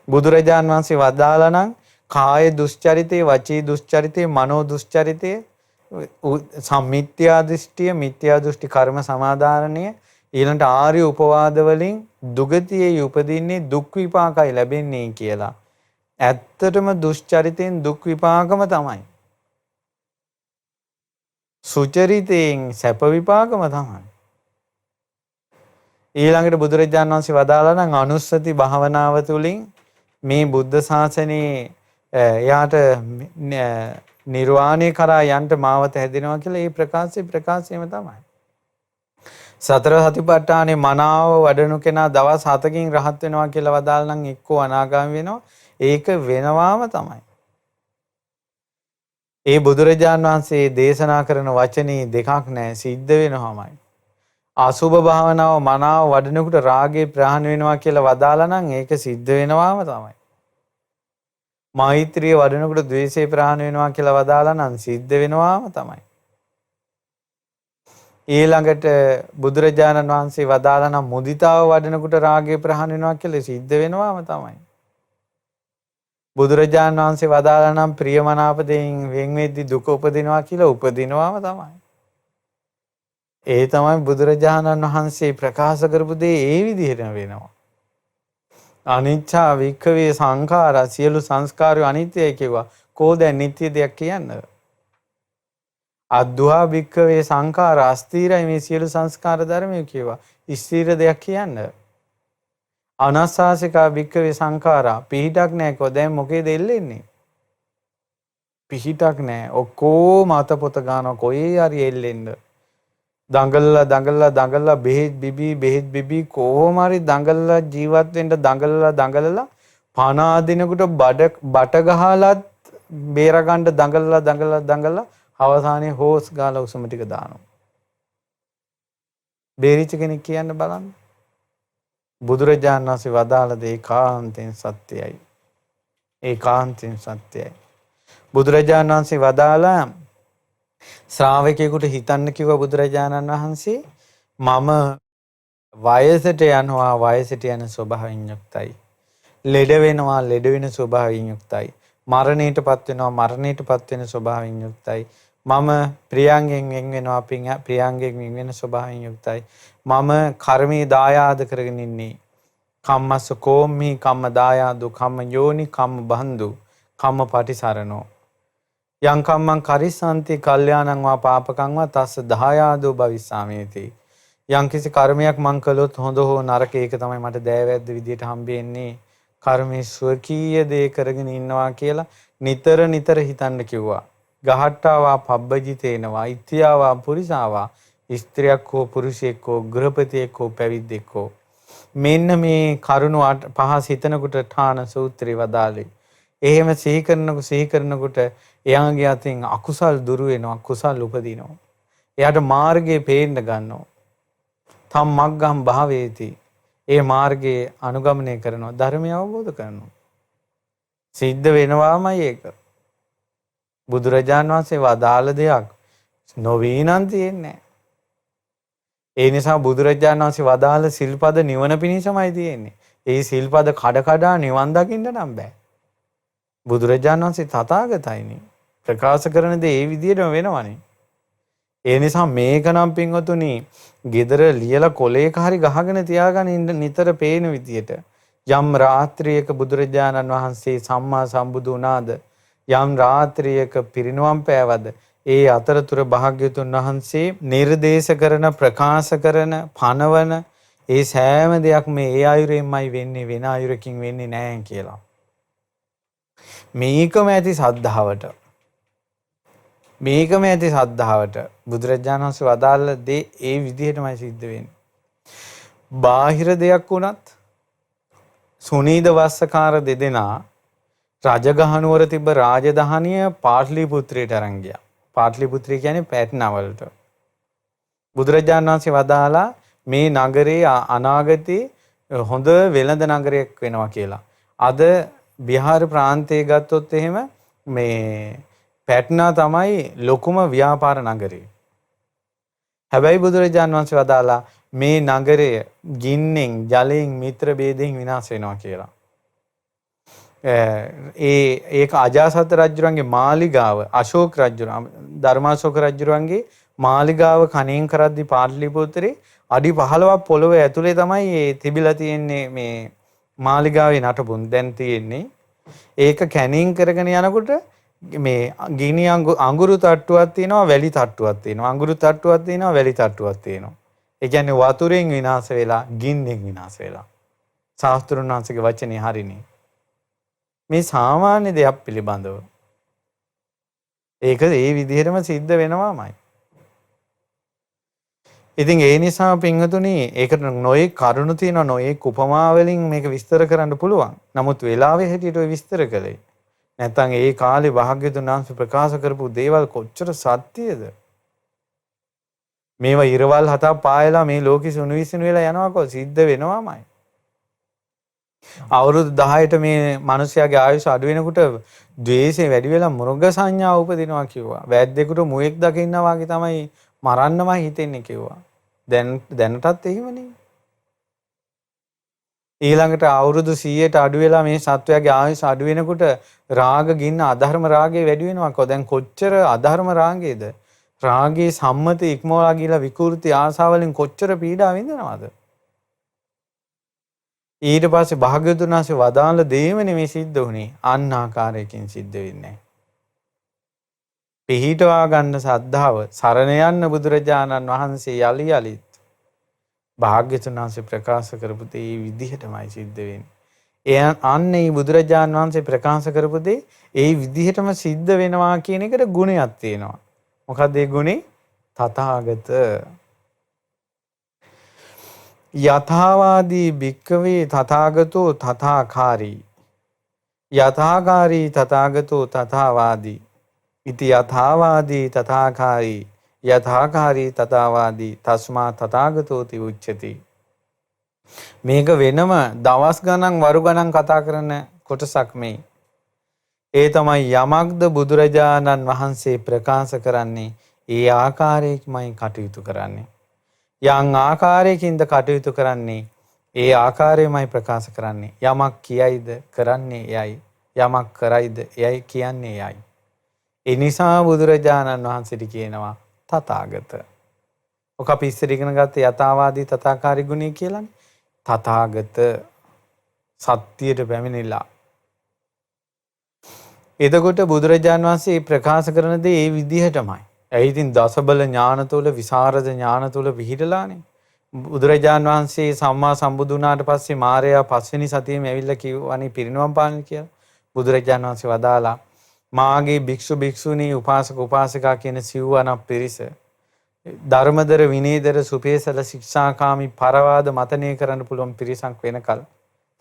බුදුරජාණන් වහන්සේ වදාලා නම් කාය දුස්චරිතේ, වචී දුස්චරිතේ, මනෝ දුස්චරිතේ, සම්මිත්‍යා දෘෂ්ටිය, මිත්‍යා දෘෂ්ටි කර්ම සමාදාරණය, ඊළඟට ආර්ය උපවාද වලින් දුගතියේ උපදින්නේ දුක් විපාකයි ලැබෙන්නේ කියලා. ඇත්තටම දුස්චරිතෙන් දුක් විපාකම තමයි. සුචරිතයෙන් සැප විපාකම තමයි. ඊළඟට බුදුරජාණන් වහන්සේ වදාලා නම් අනුස්සති භාවනාව තුළින් මේ බුද්ධ ශාසනයේ එයාට නිර්වාණය කරා යන්න මාවත හැදෙනවා කියලා ඒ ප්‍රකාශයම තමයි. සතර සතිපට්ඨානේ මනාව වඩනු කෙනා දවස් 7කින් රහත් වෙනවා කියලා වදාළ නම් එක්කෝ අනාගාමී වෙනවා. ඒක වෙනවාම තමයි. ඒ බුදුරජාණන් වහන්සේ දේශනා කරන වචනේ දෙකක් නැහැ, සිද්ධ වෙනවමයි. අසුභ භාවනාව මනාව වඩනකොට රාගේ ප්‍රහාණය වෙනවා කියලා වදාලා නම් ඒක සිද්ධ වෙනවාම තමයි. මෛත්‍රිය වඩනකොට ද්වේෂය ප්‍රහාණය වෙනවා කියලා වදාලා නම් සිද්ධ වෙනවාම තමයි. ඊළඟට බුදුරජාණන් වහන්සේ වදාලා නම් මුදිතාව වඩනකොට රාගය ප්‍රහාණය වෙනවා කියලා සිද්ධ වෙනවාම තමයි. බුදුරජාණන් වහන්සේ වදාලා නම් ප්‍රියමනාප දෙයින් වෙන් වෙද්දී දුක උපදිනවා කියලා උපදිනවාම තමයි. ඒ තමයි බුදුරජාණන් වහන්සේ ප්‍රකාශ කරපු දේ ඒ විදිහටම වෙනවා. අනිච්චා වික්ඛවේ සංඛාරා, සියලු සංස්කාරය අනිත්‍යයි කිව්වා. කොහොද නිට්ටය දෙයක් කියන්නේ? අද්දුහා වික්ඛවේ සංඛාරා, අස්ථිරයි මේ සියලු සංස්කාර ධර්මය කිව්වා. ස්ථිර දෙයක් කියන්නේ. අනස්සාසිකා වික්ඛවේ සංඛාරා, පිහිටක් නැහැ කො දැන් මොකේද එල්ලෙන්නේ? පිහිටක් නැහැ. ඔක්කොම අතපොත ගන්නවා කොහේ හරි එල්ලෙන්න. දඟලලා බෙහෙත් බිබී කොහොම හරි දඟලලා ජීවත් වෙන්න දඟලලා පණ අදිනකොට බට ගහලත් බේර ගන්න දඟලලා අවසානයේ හොස් ගාලා උසම ටික දානවා. බේරිච්ච කෙනෙක් කියන්න බලන්න. බුදුරජාණන් වහන්සේ වදාළ දේ ඒකාන්තයෙන් සත්‍යයි. ඒකාන්තයෙන් සත්‍යයි. බුදුරජාණන් වහන්සේ වදාලා ශ්‍රාවකයෙකුට හිතන්න කිව්ව බුදුරජාණන් වහන්සේ මම වයසට යනවා, වයසට යන ස්වභාවයෙන් යුක්තයි. ලෙඩ වෙනවා, ලෙඩ වෙන ස්වභාවයෙන් යුක්තයි. මරණයටපත් වෙනවා, මරණයටපත් වෙන ස්වභාවයෙන් යුක්තයි. මම ප්‍රියංගෙන් වෙන් වෙනවා, ප්‍රියංගෙන් වෙන් වෙන ස්වභාවයෙන් යුක්තයි. මම කර්මී දායාද කරගෙන ඉන්නේ. කම්මස්ස කෝම්මි කම්ම දායාදු කම්ම යෝනි කම්ම බන්දු කම්ම පටිසරණෝ යං කම්මං කරිස්සanti කල්යාණං වා පාපකං වා තස්ස දායාදෝ භවිස්සාමේති. යම් කිසි කර්මයක් මං කළොත් හොඳ හෝ නරක ඒක තමයි මට දෑවැද්ද විදියට හම්බෙන්නේ. කර්මයේ ස්වකීය දේ කරගෙන ඉන්නවා කියලා නිතර හිතන්න කිව්වා. ගහට්ටාවා පබ්බජිතේනවා ඉත්‍යාවා පුරිසාවා, ස්ත්‍රියක් හෝ පුරුෂයෙක් හෝ ගෘහපතියෙක් හෝ පැවිද්දෙක් හෝ. මෙන්න මේ කරුණු පහ හිතනකොට ඨාන සූත්‍රය වදාළේ. එහෙම සිහි කරනකොට එයාගේ අතින් අකුසල් දුරු වෙනවා, කුසල් උපදිනවා. එයාට මාර්ගයේ පේන්න ගන්නවා. තම්මග්ගම් භාවේති. ඒ මාර්ගයේ අනුගමනය කරනවා, ධර්මය අවබෝධ කරනවා. සිද්ධ වෙනවාමයි ඒක. බුදුරජාණන් වහන්සේ වදාළ දෙයක් නොවී නම් තියෙන්නේ. ඒ නිසා බුදුරජාණන් වහන්සේ වදාළ සිල්පද නිවන පිණිසමයි තියෙන්නේ. ඒ සිල්පද කඩ නිවන් දකින්න නම් බෑ. බුදුරජාණන් වහන්සේ තථාගතයිනේ. ප්‍රකාශ කරන දේ ඒ විදිහටම වෙනවනේ. ඒ නිසා මේක නම් පින්වතුනි ගෙදර ලියලා කොලේක හරි ගහගෙන තියාගෙන ඉන්න නිතර පේන විදියට. යම් රාත්‍රියක බුදුරජාණන් වහන්සේ සම්මා සම්බුදු වුණාද, යම් රාත්‍රියක පිරිනුවම් පෑවද, ඒ අතරතුර භාග්‍යතුන් වහන්සේ නිර්දේශ කරන, ප්‍රකාශ කරන, පනවන ඒ සෑම දෙයක්ම ඒ ආයුරෙන්මයි වෙන්නේ, වෙන ආයුරකින් වෙන්නේ නැහැ කියලා. මේකම ඇති සද්ධාවට බුදුරජාණන් වහන්සේ වදාළ දේ ඒ විදිහටමයි සිද්ධ වෙන්නේ. බාහිර දෙයක් වුණත් සුනීද වස්සකාර දෙදෙනා රජගහනුවර තිබ්බ රාජධානිය පාටලිපුත්‍රයට අරන් ගියා. පාටලිපුත්‍රය කියන්නේ පැට්නා වලට. බුදුරජාණන් වහන්සේ වදාලා මේ නගරේ අනාගතේ හොඳ වෙළඳ නගරයක් වෙනවා කියලා. අද බිහාර ප්‍රාන්තයේ ගත්තොත් එහෙම මේ පැට්නා තමයි ලොකුම ව්‍යාපාර නගරය. හැබැයි බුදුරජාණන් වහන්සේ වදාලා මේ නගරය ගින්නෙන් ජලයෙන් මිත්‍ර ભેදයෙන් විනාශ වෙනවා කියලා. ඒක අජාසත් රජුරන්ගේ මාලිගාව අශෝක රජුර ධර්මාශෝක රජුරන්ගේ මාලිගාව කණෙන් කරද්දි පාටලිපුත්‍රේ අඩි 15ක් පොළොව ඇතුලේ තමයි මේ තිබිලා තියෙන්නේ මේ මාලිගාවේ නටබුන් දැන් තියෙන්නේ. ඒක කැණින් කරගෙන යනකොට මේ ගිනි අඟුරු තට්ටුවක් තියෙනවා වැලි තට්ටුවක් තියෙනවා. අඟුරු තට්ටුවක් තියෙනවා වැලි තට්ටුවක් තියෙනවා. ඒ කියන්නේ වතුරෙන් විනාශ වෙලා ගින්නෙන් විනාශ වෙලා. ශාස්ත්‍රුන් වහන්සේගේ වචනේ හරිනේ. මේ සාමාන්‍ය දෙයක් පිළිබඳව. ඒක ඒ විදිහටම සිද්ධ වෙනවාමයි. ඉතින් ඒ නිසා පින්වතුනි ඒකට නොයේ කරුණු තියෙනවා නොයේ උපමා වලින් මේක විස්තර කරන්න පුළුවන්. නමුත් වෙලාවේ හැටියට ඔය විස්තර කළේ. නැත්නම් ඒ කාලේ භාග්‍යවතුන් වහන්සේ ප්‍රකාශ කරපු දේවල් කොච්චර සත්‍යද? මේවා ඉරවල් හතක් පායලා මේ ලෝකෙ සුණු විසුණු වෙලා යනවාකෝ සිද්ධ වෙනවාමයි. අවුරුදු 10ට මේ මිනිස්යාගේ ආයුෂ අඩු වෙනකොට ද්වේෂය වැඩි වෙලා මෘග සංඥාව උපදිනවා කිව්වා. වැද්දෙකුට මුවෙක් දකින්නා වගේ තමයි මරන්නමයි හිතෙන්නේ කිව්වා. දැනටත් එහෙමනේ. ඊළඟට අවුරුදු 100ට අඩු වෙලා මේ සත්වයාගේ ආයුෂ අඩු වෙනකොට රාග ගින්න අධර්ම රාගේ වැඩි වෙනවාකෝ. දැන් කොච්චර අධර්ම රාගයේද? රාගයේ සම්මත ඉක්මවලා ගිහලා විකෘති ආසාවලින් කොච්චර පීඩා විඳිනවද? ඊට පස්සේ භාග්‍යවතුන් වහන්සේ වදාළ දේම නෙමෙයි සිද්ධ වුනේ. අන්න ආකාරයකින් සිද්ධ වෙන්නේ. පිහිටවා ගන්න සද්ධාව සරණ යන්න බුදුරජාණන් වහන්සේ යලි යලිත් භාග්‍යවතුන් වහන්සේ ප්‍රකාශ කරපු දේ ඒ විදිහටමයි සිද්ධ වෙන්නේ. අන්නේ බුදුරජාණන් වහන්සේ ප්‍රකාශ කරපු දේ ඒ විදිහටම සිද්ධ වෙනවා කියන එකට ගුණයක් තියෙනවා. මොකක්ද ඒ ගුණේ? තථාගත යථාවාදී භික්කවේ තථාගතෝ තථාකාරී යථාකාරී තථාගතෝ තථාවාදී ඉති යථාවාදී තථාකාරී යථාකාරී තථාවාදී තස්මා තථාගතෝති උච්චති. මේක වෙනම දවස් ගණන් වරු ගණන් කතා කරන කොටසක් මේ. ඒ තමයි යමක්ද බුදුරජාණන් වහන්සේ ප්‍රකාශ කරන්නේ ඒ ආකාරයකමයි කටයුතු කරන්නේ. යම් ආකාරයකින්ද කටයුතු කරන්නේ ඒ ආකාරයමයි ප්‍රකාශ කරන්නේ. යමක් කියයිද කරන්නේ එයයි. යමක් කරයිද එයයි කියන්නේ එයයි. ඒ නිසා බුදුරජාණන් වහන්සේට කියනවා තථාගත. ඔක අපි ඉස්සර ඉගෙන ගත්ත යථාවාදී තථාකාරී ගුණය කියලානේ. තථාගත සත්‍යයට පැමිණිලා. එතකොට බුදුරජාණන් වහන්සේ ප්‍රකාශ කරන දේ ඒ විදිහටමයි. ඇයි ඉතින් දසබල ඥාන තුල විසරද ඥාන තුල විහිදලානේ. බුදුරජාණන් වහන්සේ සම්මා සම්බුදු වුණාට පස්සේ මාරයා පස්වෙනි සතියේම ඇවිල්ලා කිව්වනේ පිරිනුවම් පාන කියලා. බුදුරජාණන් වහන්සේ වදාලා මාගේ භික්ෂු භික්ෂුණී උපාසක උපාසිකා කියන සිව්වනක් පිරිස ධර්මදර විනීදර සුපේසල ශික්ෂාකාමී පරවාද මතනය කරන්න පුළුවන් පිරිසක් වෙනකල්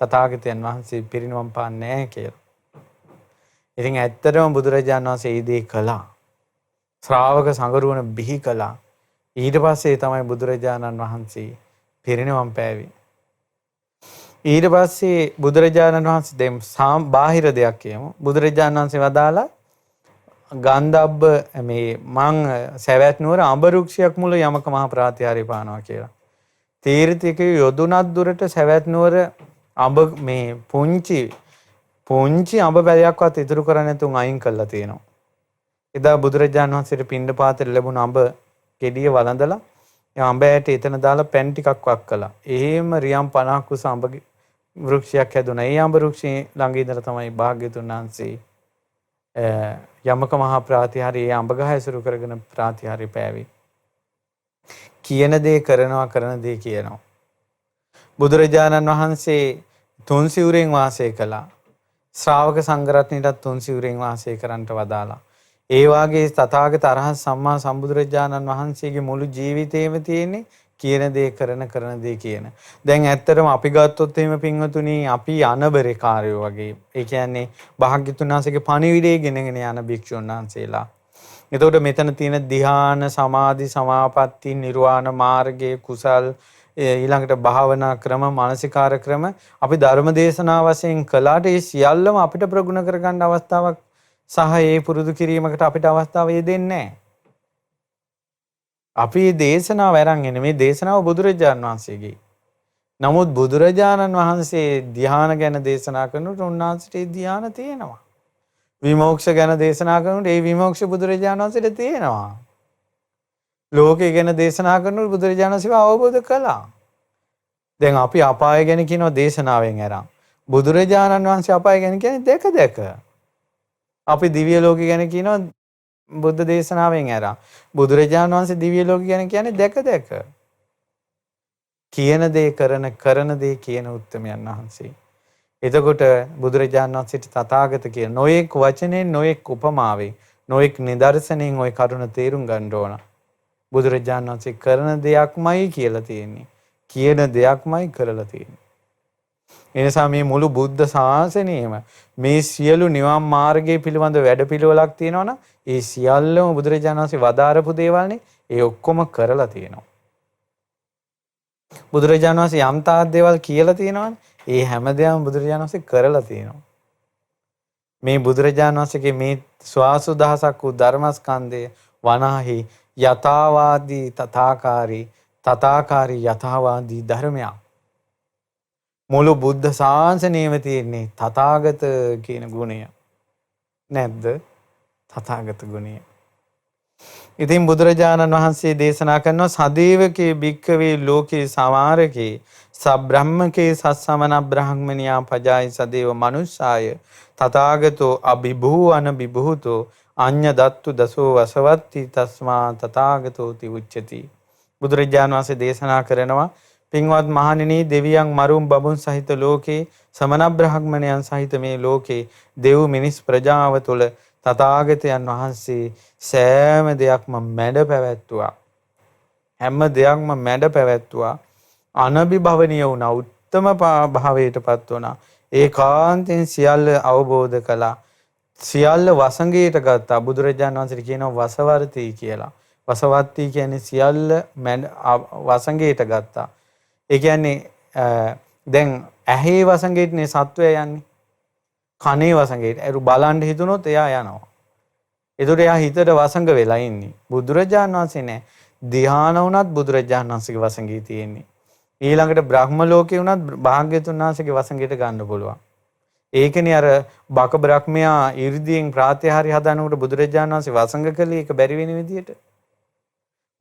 තථාගතයන් වහන්සේ පිරිනුවම් පාන්නේ නැහැ කියලා. ඉතින් ඇත්තටම බුදුරජාණන් වහන්සේ ඒ දේ කළා. ශ්‍රාවක සංගරුවන බිහි කළා. ඊට පස්සේ තමයි බුදුරජාණන් වහන්සේ පිරිනිවන් පෑවේ. ඊට පස්සේ බුදුරජාණන් වහන්සේ දෙම් බාහිර දෙයක් කියමු. බුදුරජාණන් වහන්සේ වදාලා ගන්ධබ්බ මේ මං සවැත් නුවර අඹ රුක්ෂයක් මුල යමක මහ ප්‍රාතිහාර්ය පානවා කියලා. තීර්ථයක යොදුනක් දුරට සවැත් නුවර අඹ මේ පුංචි අඹ පැලයක්වත් ඉතුරු කරන්නේ නැතුන් අයින් කළා තියෙනවා. එදා බුදුරජාණන් වහන්සේට පිණ්ඩපාතේ ලැබුණ අඹ ගෙඩිය වළඳලා ඒ අඹ ඇට එතන දාලා පැන් ටිකක් වක් කළා. එහෙම රියම් 50ක් උස අඹ වෘක්ෂයක් හැදුණා. ඒ අඹ වෘක්ෂයේ ළඟ ඉඳලා තමයි භාග්‍යතුන් වහන්සේ යමක මහා ප්‍රාතිහාර්ය ඒ අඹ ගහ ඇසුරු කරගෙන ප්‍රාතිහාර්ය පෑවේ. කියන දේ කරනවා කරන දේ කියනවා. බුදුරජාණන් වහන්සේ තුන් සිවුරෙන් වාසය කළා. ශ්‍රාවක සංඝරත්නයටත් තුන් සිවුරෙන් වාසය කරන්නට වදාලා. ඒ වාගේ තථාගත අරහත් සම්මා සම්බුදුරජාණන් වහන්සේගේ මුළු ජීවිතේම තියෙන්නේ කියන දේ කරන දේ කියන. දැන් ඇත්තටම අපි ගත්තොත් එහෙම පින්වතුනි අපි අනබරේ කාර්යෝ වගේ. ඒ කියන්නේ භාග්‍යතුන් වහන්සේගේ පණිවිඩය ගෙනගෙන යන භික්ෂුන් වහන්සේලා. එතකොට මෙතන තියෙන ධ්‍යාන, සමාධි, සමාපatti, නිර්වාණ මාර්ගයේ කුසල් ඊළඟට භාවනා ක්‍රම, මානසිකාර ක්‍රම අපි ධර්ම දේශනා වශයෙන් කළාට ඒ සියල්ලම අපිට ප්‍රගුණ කරගන්න අවස්ථාවක් සහ ඒ පුරුදු කිරීමකට අපිට අවස්ථාව දෙන්නේ නැහැ. අපි මේ දේශනාව අරන් එන්නේ මේ දේශනාව බුදුරජාණන් වහන්සේගේ. නමුත් බුදුරජාණන් වහන්සේ ධ්‍යාන ගැන දේශනා කරනකොට උන්වහන්සේට ඒ ධ්‍යාන තියෙනවා. විමෝක්ෂ ගැන දේශනා කරනකොට ඒ විමෝක්ෂ බුදුරජාණන් වහන්සේට තියෙනවා. ලෝකය ගැන දේශනා කරනකොට බුදුරජාණන් වහන්සේව අවබෝධ කළා. දැන් අපි අපාය ගැන කියනවා දේශනාවෙන් අරන්. බුදුරජාණන් වහන්සේ අපාය ගැන කියන්නේ දැක. අපි දිව්‍ය ලෝකය ගැන කියනවා බුද්ධ දේශනාවෙන් අරන්. බුදුරජාණන් වහන්සේ දිව්‍ය ලෝකය ගැන කියන්නේ දැක. කියන දේ කරන දේ කියන උත්තමයන් වහන්සේ. එතකොට බුදුරජාණන් වහන්සේට තථාගත කියන නොඑක් වචනෙන් නොඑක් උපමාවෙන් නොඑක් නිදර්ශනෙන් ওই කරුණ තේරුම් ගන්න ඕන. බුදුරජාණන් වහන්සේ කරන දෙයක්මයි කියලා තියෙන්නේ. කියන දෙයක්මයි කරලා තියෙන්නේ. ඒ නිසා මේ මුළු බුද්ධ ශාසනයම මේ සියලු නිවන් මාර්ගයේ පිළිබඳ වැඩපිළිවෙලක් තියෙනවනම් ඒ සියල්ලම බුදුරජාණන් වහන්සේ වදාරපු දේවල්නේ. ඒ ඔක්කොම කරලා තියෙනවා. බුදුරජාණන් වහන්සේ යම් තාක් දේවල් කියලා තියෙනවනේ. ඒ හැමදේම බුදුරජාණන් වහන්සේ කරලා තියෙනවා. මේ බුදුරජාණන් වහන්සේගේ මේ ස්වාසුදහසක් වූ ධර්මස්කන්ධය වනාහි යථාවාදී තථාකාරී යථාවාදී ධර්මයක්. මුළු බුද්ධ ශාසනයෙම තියෙන්නේ තථාගත කියන ගුණය. නැද්ද? තථාගත ගුණය. ඉතින් බුදුරජාණන් වහන්සේ දේශනා කරනවා සදේවකේ භික්ඛවේ ලෝකේ සමාරකේ සබ්‍රහ්මකේ සස්සමන බ්‍රාහ්මනියා පජායි සදේව මනුස්සාය තථාගතෝ අභිභූ අනභිභූතෝ අඤ්ඤ දත්තු දසෝ වසවත්ති තස්මා තථාගතෝති උච්චති. බුදුරජාණන් වහන්සේ දේශනා කරනවා පින්වත් මහණෙනි දෙවියන් මරුන් බබුන් සහිත ලෝකේ සමන බ්‍රාහ්මණයන් සහිත මේ ලෝකේ දෙව් මිනිස් ප්‍රජාව තුළ තථාගතයන් වහන්සේ සෑම දෙයක්ම මැඩ පැවැත්තුවා. හැම දෙයක්ම මැඩ පැවැත්තුවා. අනභිභවනීය වුණා. උත්තම භාවයටපත් වුණා. ඒකාන්තයෙන් සියල්ල අවබෝධ කළා. සියල්ල වසඟයට ගත්තා. බුදුරජාණන් වහන්සේ කියනවා වසවර්ති කියලා. වසවර්ති කියන්නේ සියල්ල වසඟයට ගත්තා. ඒ කියන්නේ දැන් ඇහි වසඟයටනේ සත්වය යන්නේ. කනේ වසඟයට. ඒරු බලන්න හිතුනොත් එයා යනවා. ඒතකොට එයා හිතට වසඟ වෙලා ඉන්නේ. බුදුරජාණන් වහන්සේ නෑ. ධ්‍යාන වුණත් බුදුරජාණන් වහන්සේගේ වසඟය තියෙන්නේ. ඊළඟට බ්‍රහ්ම ලෝකේ වුණත් භාග්‍යතුන් වහන්සේගේ වසඟයට ගන්න පුළුවන්. ඒකනේ අර බක බ්‍රහ්මයා 이르දීන් ප්‍රාත්‍යහාරය හදනකොට බුදුරජාණන් වහන්සේ වසඟ කළේ ඒක බැරි වෙන විදියට.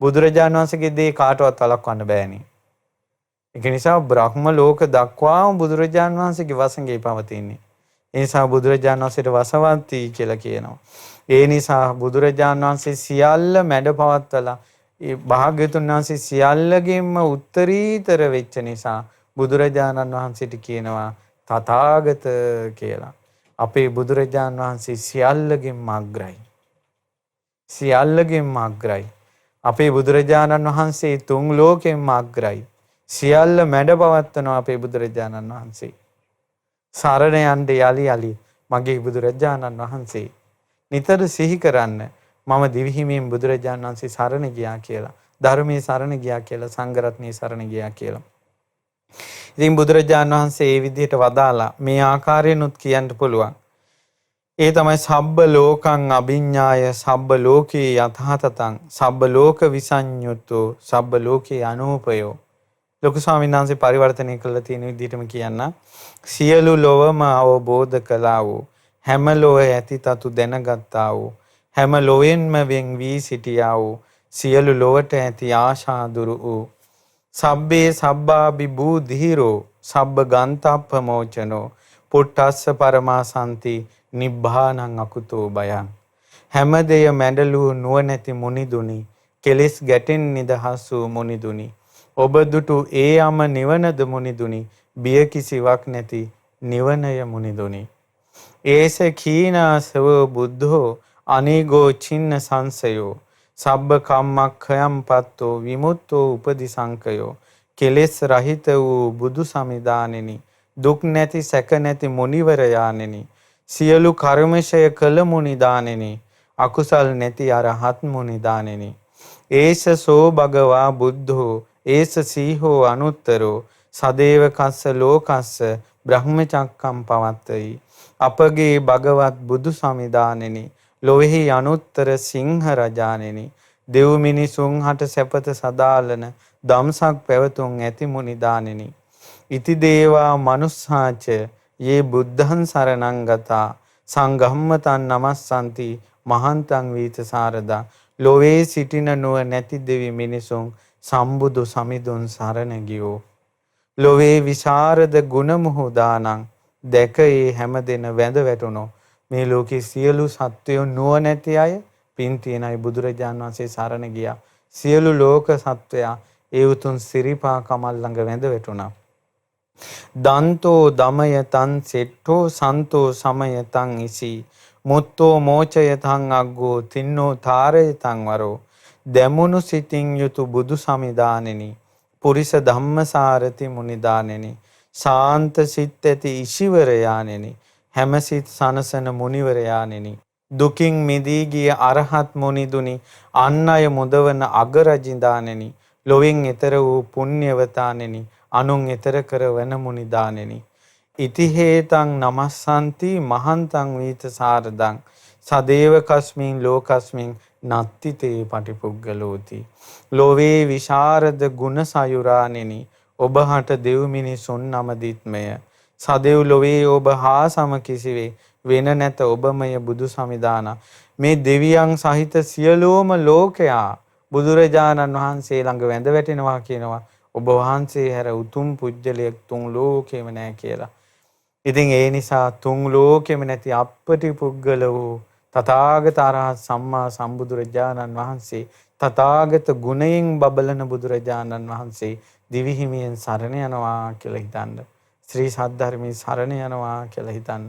බුදුරජාණන් වහන්සේගේ දේ කාටවත් වළක්වන්න බෑනේ. ඒක නිසා බ්‍රහ්ම ලෝක දක්වාම බුදුරජාණන් වහන්සේගේ වසඟේ පවතින්නේ. ඒ නිසා බුදුරජාණන් වහන්සේට වසවන්ති කියලා කියනවා. ඒ නිසා බුදුරජාණන් වහන්සේ සියල්ල මැඩ පවත්වලා ඒ භාග්‍යතුන් වහන්සේ සියල්ලගෙන්ම උත්තරීතර වෙච්ච නිසා බුදුරජාණන් වහන්සේට කියනවා තථාගත කියලා. අපේ බුදුරජාණන් වහන්සේ සියල්ලගෙන්ම අග්‍රයි. සියල්ලගෙන්ම අග්‍රයි. අපේ බුදුරජාණන් වහන්සේ තුන් ලෝකෙන්ම අග්‍රයි. සියල්ල මැඩ පවත්වනවා අපේ බුදුරජාණන් වහන්සේ. සරණ යන්න යලි මගේ බුදුරජාණන් වහන්සේ. නිතර සිහි කරන්න මම දිවිහිමියෙන් බුදුරජාණන් වහන්සේ සරණ ගියා කියලා. ධර්මයේ සරණ ගියා කියලා. සංඝ රත්නයේ සරණ ගියා කියලා. ඉතින් බුදුරජාණන් වහන්සේ මේ විදිහට වදාලා මේ ආකාරයෙන්ුත් කියන්න පුළුවන්. ඒ තමයි සබ්බ ලෝකං අභිඤ්ඤාය සබ්බ ලෝකේ යථාතතං සබ්බ ලෝක විසඤ්ඤුතෝ සබ්බ ලෝකේ අනූපයෝ. ලොකු ස්වාමීන් වහන්සේ පරිවර්තනය කළා තියෙන විදිහටම කියන්න. සියලු ලොවම අවබෝධ කළා වූ හැම ලොව ඇති තතු දැනගත්තා වූ හැම ලොවෙන්ම වෙන් වී සිටියා වූ සියලු ලොවට ඇති ආශා දුරු වූ සබ්බේ සබ්බාබි බුද්ධිරෝ සබ්බ ගන්තප්පමෝචනෝ පුට්ටස්ස පරමාසන්ති නිබ්බානං අකුතෝ බයං. හැම දෙය මැඩලූ නුවණැති මුනිදුනි කෙලෙස් ගැටෙන් නිදහස් වූ මුනිදුනි ඔබ දුටු ඒ යම නිවනද මුනිදුනි බිය කිසිවක් නැති නිවනය මුනිදුනි. ඒස කීනාසව බුද්ධෝ අනේගෝ චින්න සංසයෝ සබ්බ කම්මක්ඛයම් පත්තෝ විමුක්තෝ උපදිසංකයෝ කෙලෙස් රහිත වූ බුදු සමිදානෙනි දුක් නැති සැක නැති මුනිවර යානෙනි සියලු කර්මශය කළ මුනිදානෙනි අකුසල් නැති අරහත් මුනිදානෙනි ඒස සෝ භගවා බුද්ධෝ ඒස සීහෝ අනුත්තරෝ සදේවකස්ස ලෝකස්ස බ්‍රහ්මචක්කම් පවත්තයි අපගේ භගවත් බුදු සමිදානෙනි ලොවෙහි අනුත්තර සිංහ රජානෙනි දෙව් මිනිසුන් හට සැපත සදාලන දම්සක් පැවතුම් ඇති මුනිදානෙනි ඉති දේවා මනුස්සාච යේ බුද්ධං සරණං ගතා සංඝම්මතං නමස්සන්ති මහන්තං වීත සාරදා ලොවේ සිටින නුව නැති දෙවි මිනිසුන් සම්බුදු සමිඳුන් සරණ ගියෝ ලොවේ විශාරද ගුණ මුහුදානං දැක ඒ හැමදෙන වැඳ වැටුණෝ මේ ලෝකේ සියලු සත්වයෝ නුවණැති අය පින් තියන අය බුදුරජාණන් වහන්සේ සරණ ගියා සියලු ලෝක සත්වයා ඒ උතුම් සිරිපා කමල් ළඟ වැඳ වැටුණා දන්තෝ දමය තං සෙට්ඨෝ සන්තෝ සමය තං ඉසි මුත්තෝ මෝචය තං අග්ගෝ තින්නෝ තාරය තං වරෝ දැමුණු සිතින් යුතු බුදු සමිදානෙනි පුරිස ධම්මසාරති මුනිදානෙනි ශාන්ත සිත් ඇති ඉශිවර යානෙනි හැම සිත් සනසන මුනිවර යානෙනි දුකින් මිදී ගිය අරහත් මුනිදුනි අන් අය මුදවන අගරජින්දානෙනි ලොවෙන් ඈතර වූ පුණ්‍යවතානෙනි අනුන් ඈතර කරවන මුනිදානෙනි ඉති හේතං නමස්සන්ති මහන්තං වීත සාරදං සදේව කස්මින් ලෝකස්මින් නත්ති තේ පටිපුග්ගලෝති ලෝවේ විශාරද ගුණ සයුරානෙනි ඔබහට දෙව් මිනිසුන් නමදිත්මය සදෙව් ලොවේ ඔබ හා සම කිසිවේ වෙන නැත ඔබමය බුදු සමිදාන මේ දෙවියන් සහිත සියලුම ලෝකයා බුදුරජාණන් වහන්සේ ළඟ වැඳ වැටෙනවා කියනවා ඔබ වහන්සේ හැර උතුම් පුජ්‍යලයක් තුන් ලෝකෙම නැහැ කියලා. ඉතින් ඒ නිසා තුන් ලෝකෙම නැති අපටි පුද්ගල වූ තථාගත අරහත් සම්මා සම්බුදුරජාණන් වහන්සේ තථාගත ගුණයෙන් බබලන බුදුරජාණන් වහන්සේ දිවිහිමියෙන් සරණ යනවා කියලා හිතන්න. ශ්‍රී සද්ධර්මයේ සරණ යනවා කියලා හිතන්න.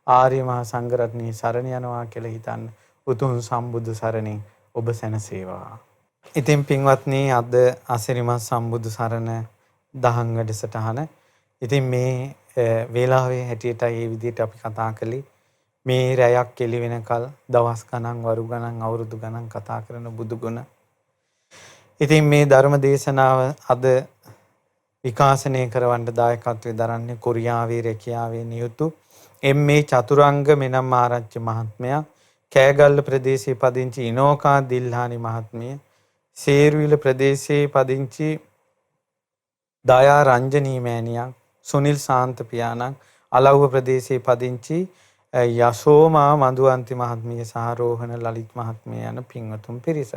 ආර්ය මහා සංඝරත්නයේ සරණ යනවා කියලා හිතන්න. උතුම් සම්බුදු සරණින් ඔබ සැනසේවා. ඉතින් පින්වත්නි අද අසිරිමත් සම්බුදු සරණ දහම් වැඩසටහන. ඉතින් මේ වේලාවේ හැටියට මේ විදිහට අපි කතා කළේ මේ රැයක් එළි වෙනකල් දවස් ගණන් වරු ගණන් අවුරුදු ගණන් කතා කරන බුදු ගුණ. ඉතින් මේ ධර්ම දේශනාව අද විකාශනය කරවන්න දායකත්වයෙන් දරන්නේ කොරියාවේ රැකියාවේ නියුතු එම්.ඒ. චතුරංග මෙනම් ආරච්චි මහත්මයා, කෑගල්ල ප්‍රදේශයේ පදිංචි ඉනෝකා දිල්හානි මහත්මිය, සේරුවිල ප්‍රදේශයේ පදිංචි දයා රංජනී මෑණියක්, සුනිල් ශාන්ත පියාණන්, අලව්ව ප්‍රදේශයේ පදිංචි යශෝමා මඳුවන්ති මහත්මිය සහ රෝහණ ලලිත් මහත්මිය යන පින්වතුන් පිරිස.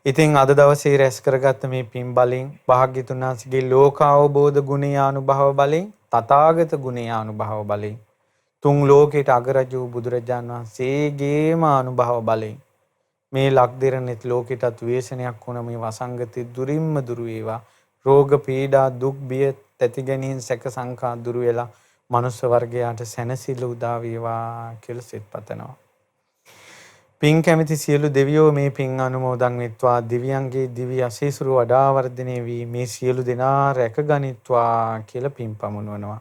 ඉතින් අද දවසේ රැස් කරගත්ත මේ පින් බලෙන් භාග්‍යතුන් වහන්සේගේ ලෝකාවබෝධ ගුණයානුභව බලෙන් තථාගත ගුණයානුභව බලෙන් තුන් ලෝකයට අගරජ වූ බුදුරජාණන් වහන්සේගේම අනුභව බලෙන් මේ ලක්දිරනෙත් ලෝකයටත් වේසනයක් වුණ මේ වසංගතය දුරින්ම දුරු වේවා. රෝග පීඩා දුක් බිය තැති ගැනීම සැක සංකා දුරු වෙලා මනුස්ස වර්ගයාට සැනසෙල්ල උදා වේවා කියලා සිත පතනවා. පින් කැමති සියලු දෙවියෝ මේ පින් අනුමෝදන් වෙත්වා. දිව්‍යයන්ගේ දිව්‍ය අසීසුරු වඩා වර්ධනය වී මේ සියලු දෙනා රැකගනිත්වා කියලා පින් පමුණවනවා.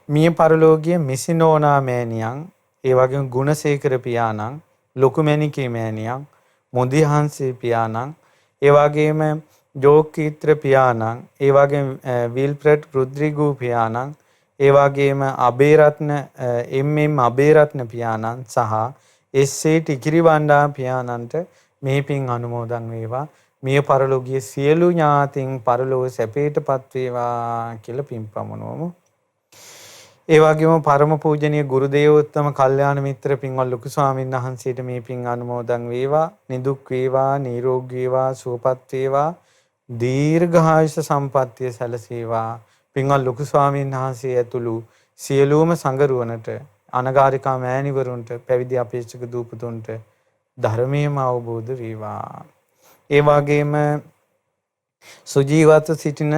මිය පරලෝකීය මිසිනෝනා මෑණියන්, ඒ වගේම ගුණසේකර පියාණන්, ලොකුමැණිකේ මෑණියන්, මොදිහන්සේ පියාණන්, ඒ වගේම ජෝකීත්‍ර පියාණන්, ඒ වගේම විල්ෆ්‍රෙඩ් රුද්‍රිගු පියාණන්, ඒ වගේම අබේරත්න එම්.එම්. අබේරත්න පියාණන් සහ එස්.ඒ. ටිකිරිවණ්ඩා පියාණන්ට මේ පින් අනුමෝදන් වේවා. මිය පරලෝකීය සියලු ඥාතීන් පරලෝක සැපයටපත් වේවා කියලා පින් පමුණුවමු. ඒ වගේම පරම පූජනීය ගුරු දේවෝත්තම කල්යාණ මිත්‍ර පින්වත් ලොකු ස්වාමීන් වහන්සේට මේ පින් අනුමෝදන් වේවා. නිදුක් වේවා, නිරෝගී වේවා, සුවපත් වේවා, දීර්ඝායුෂ සම්පන්නිය සැලසේවා. පින්වත් ලොකු ස්වාමීන් වහන්සේ ඇතුළු සියලුම සංගරුවනට, අනගාരികා මෑණිවරුන්ට, පැවිදි අපේක්ෂක දූපතුන්ට ධර්මයේම අවබෝධ වේවා. ඒ වගේම සුජීවත්ව සිටින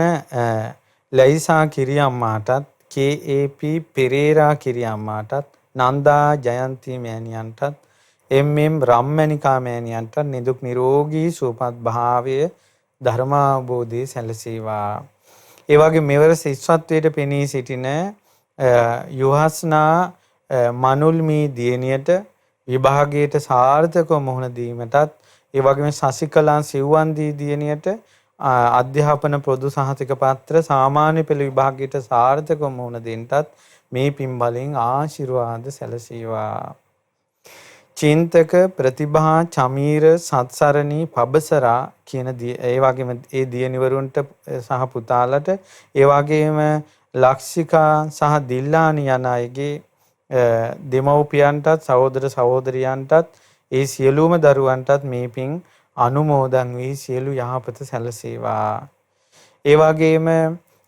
ලයිසා කිරියම්මාටත්, KAP පෙරේරා කිරියම්මාටත්, නන්දා ජයන්ති මෑණියන්ටත්, එම්.එම්. රම්මැණිකා මෑණියන්ට නිදුක් නිරෝගී සුවපත් භාවය ධර්මාවබෝධය සැලසේවා. ඒ වගේ මෙවර ශිෂ්‍යත්වයට පෙනී සිටින යුහස්නා මනුල්මී දියණියට විභාගයට සාර්ථකව මුහුණ දීමටත් ඒ වගේම සසිකලා සිව්වන්දී දියණියට අධ්‍යාපන පොදු සහතික පත්‍ර සාමාන්‍ය පෙළ විභාගයට සාර්ථකව මුහුණ දෙන්නටත් මේ පින් බලෙන් ආශිර්වාද සැලසේවා. චින්තක ප්‍රතිභා චමීර සත්සරණී පබසරා කියන ඒ වගේම ඒ දියණිවරුන්ට සහ පුතාලට ඒ වගේම ලක්ෂිකා සහ දිල්ලානි යන අයගේ දෙමව්පියන්ටත් සහෝදර සහෝදරියන්ටත් ඒ සියලුම දරුවන්ටත් මේ පින් අනුමෝදන් වී සියලු යහපත සැලසේවා. ඒ වගේම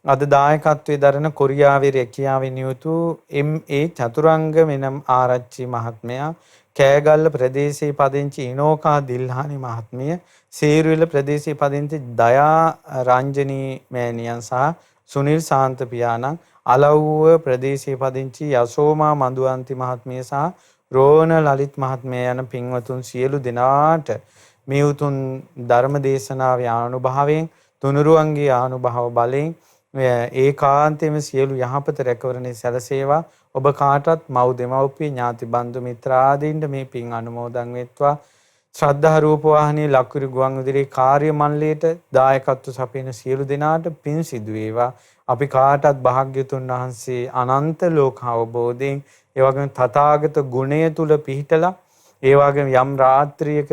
අද දායකත්වයේ දරන කොරියාවේ රැකියාවේ නියුතු එම්.ඒ. චතුරංග මෙනම් ආරච්චි මහත්මයා, කෑගල්ල ප්‍රදේශයේ පදිංචි ඉනෝකා දිල්හානි මහත්මිය, සේරුවිල ප්‍රදේශයේ පදිංචි දයා රංජනී මෑණියන් සහ සුනිල් ශාන්ත පියාණන්, අලව්ව ප්‍රදේශයේ පදිංචි යසෝමා මඳුවන්ති මහත්මිය සහ රෝණ ලලිත් මහත්මිය යන පින්වතුන් සියලු දෙනාට මේ උතුම් ධර්ම දේශනාවේ ආනුභාවයෙන් තුනුරුවන්ගේ ආනුභාව බලයෙන් ඒකාන්තයෙන්ම සියලු යහපත රැකවරණේ සැලසේවා. ඔබ කාටත් මව් දෙමව්පිය ඥාති බන්දු මිත්‍රාදීන්ට මේ පින් අනුමෝදන් වෙත්වා. ශ්‍රද්ධා රූප வாහිනී ලක්විරු ගුවන් විදුලි කාර්ය මණ්ඩලයට දායකත්ව සපයන සියලු දෙනාට පින් සිදු වේවා. අපි කාටත් භාග්‍යතුන් වහන්සේ අනන්ත ලෝක අවබෝධයෙන් ඒ වගේම තථාගත ගුණය තුල පිහිටලා ඒ වගේම යම් රාත්‍රියක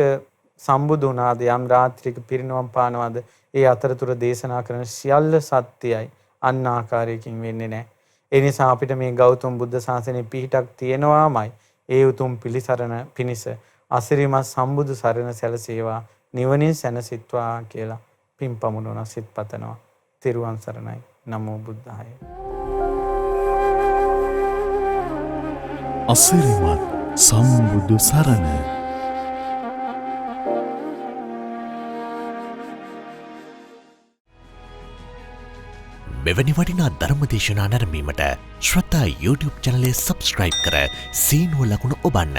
සම්බුදු වුණාද යම් රාත්‍රියක පිරිනවම් පානවාද ඒ අතරතුර දේශනා කරන සියල්ල සත්‍යයි. අන්න ආකාරයකින් වෙන්නේ නැහැ. ඒ නිසා අපිට මේ ගෞතම බුද්ධ ශාසනයේ පිහිටක් තියෙනවාමයි. ඒ උතුම් පිළිසරණ පිණිස අසිරිමත් සම්බුදු සරණ සැලසේවා, නිවනින් සැනසෙත්වා කියලා පින් පමුණුන සිත් පතනවා. තෙරුවන් සරණයි. නමෝ බුද්ධාය. අසිරිමත් සම්බුදු සරණ. මෙවැනි වටිනා ධර්මදේශනා නැරඹීමට ශ්‍රද්ධා YouTube චැනලය සබස්ක්‍රයිබ් කර සීනුව ලකුණ ඔබන්න.